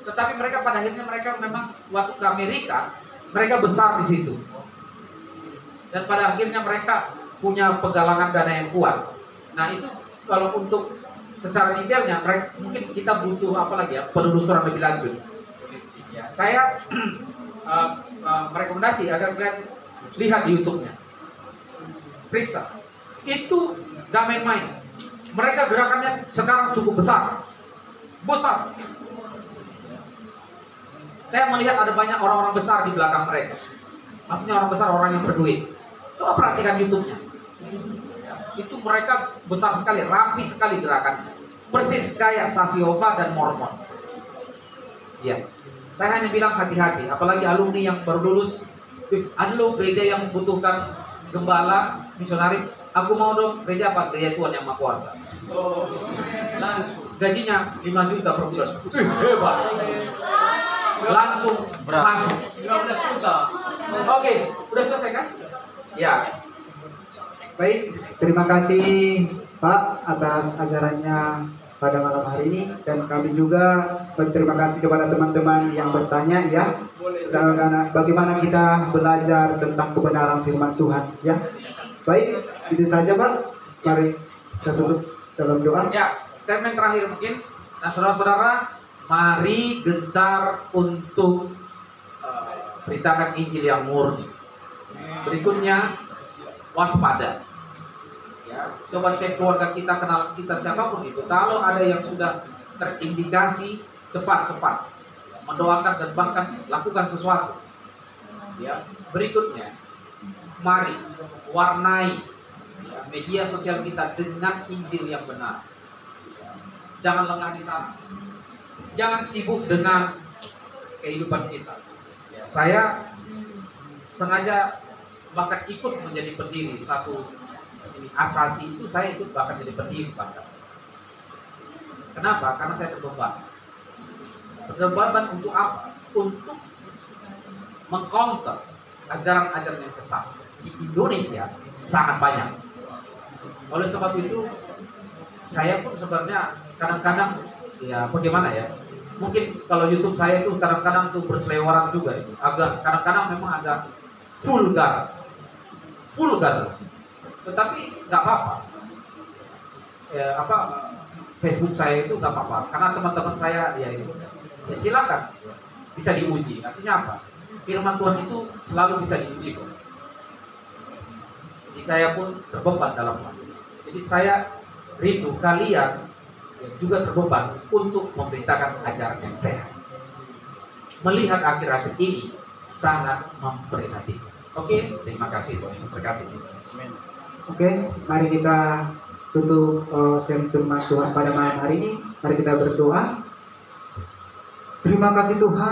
Tetapi mereka pada akhirnya mereka memang waktu ke Amerika, mereka besar di situ. Dan pada akhirnya mereka punya penggalangan dana yang kuat. Nah itu kalau untuk secara detailnya, mungkin kita butuh apa lagi ya, penelusuran lebih lanjut. Ya, saya merekomendasi agar kalian lihat di YouTube-nya, periksa. Itu gak main-main. Mereka gerakannya sekarang cukup besar. Saya melihat ada banyak orang-orang besar di belakang mereka. Maksudnya orang besar, orang yang berduit. Coba perhatikan YouTube-nya. Itu mereka besar sekali, rapi sekali gerakannya. Persis kayak Saksi Yehova dan Mormon. Ya, saya hanya bilang hati-hati. Apalagi alumni yang baru lulus. Ada loh gereja yang membutuhkan gembala, misionaris. Aku mau dong gereja apa? Gereja Tuhan Yang Maha Kuasa. Langsung gajinya 5 juta per bulan. Hebat. Langsung masuk 15 juta. Oke, udah selesai kan? Ya. Baik, terima kasih Pak atas ajarannya pada malam hari ini, dan kami juga berterima kasih kepada teman-teman yang bertanya ya, dan bagaimana kita belajar tentang kebenaran firman Tuhan ya. Baik, itu saja Pak. Mari kita tutup dalam doa. Ya, statement terakhir mungkin. Nah, saudara-saudara, mari gencar untuk beritakan Injil yang murni. Berikutnya, waspada. Ya, coba cek keluarga kita, kenal kita siapapun itu. Kalau ada yang sudah terindikasi, cepat-cepat mendoakan dan bahkan lakukan sesuatu. Ya, berikutnya, mari warnai ya, media sosial kita dengan Injil yang benar. Jangan lengah di sana. Jangan sibuk dengan kehidupan kita. Ya, saya sengaja bahkan ikut menjadi pendiri satu asasi itu, saya ikut bahkan jadi pendiri bahkan. Kenapa? Karena saya terbeban. Terbeban untuk apa? Untuk mengcounter ajaran-ajaran yang sesat. Di Indonesia sangat banyak. Oleh sebab itu, saya pun sebenarnya kadang-kadang ya bagaimana ya? Mungkin kalau YouTube saya itu kadang-kadang tuh berseliweran juga itu. Agak kadang-kadang memang agak vulgar. Tetapi nggak apa-apa. Ya, Facebook saya itu nggak apa-apa. Karena teman-teman saya ya itu, ya silakan bisa diuji. Artinya apa? Firman Tuhan itu selalu bisa diuji kok. Jadi saya pun terbeban dalam hal. Jadi saya rindu kalian yang juga terbeban untuk memberitakan ajaran yang sehat. Melihat akhir-akhir ini sangat memprihatinkan. Oke, terima kasih Tuhan Yesus berkati. Oke, mari kita tutup sharing firman Tuhan pada malam hari ini. Mari kita berdoa. Terima kasih Tuhan.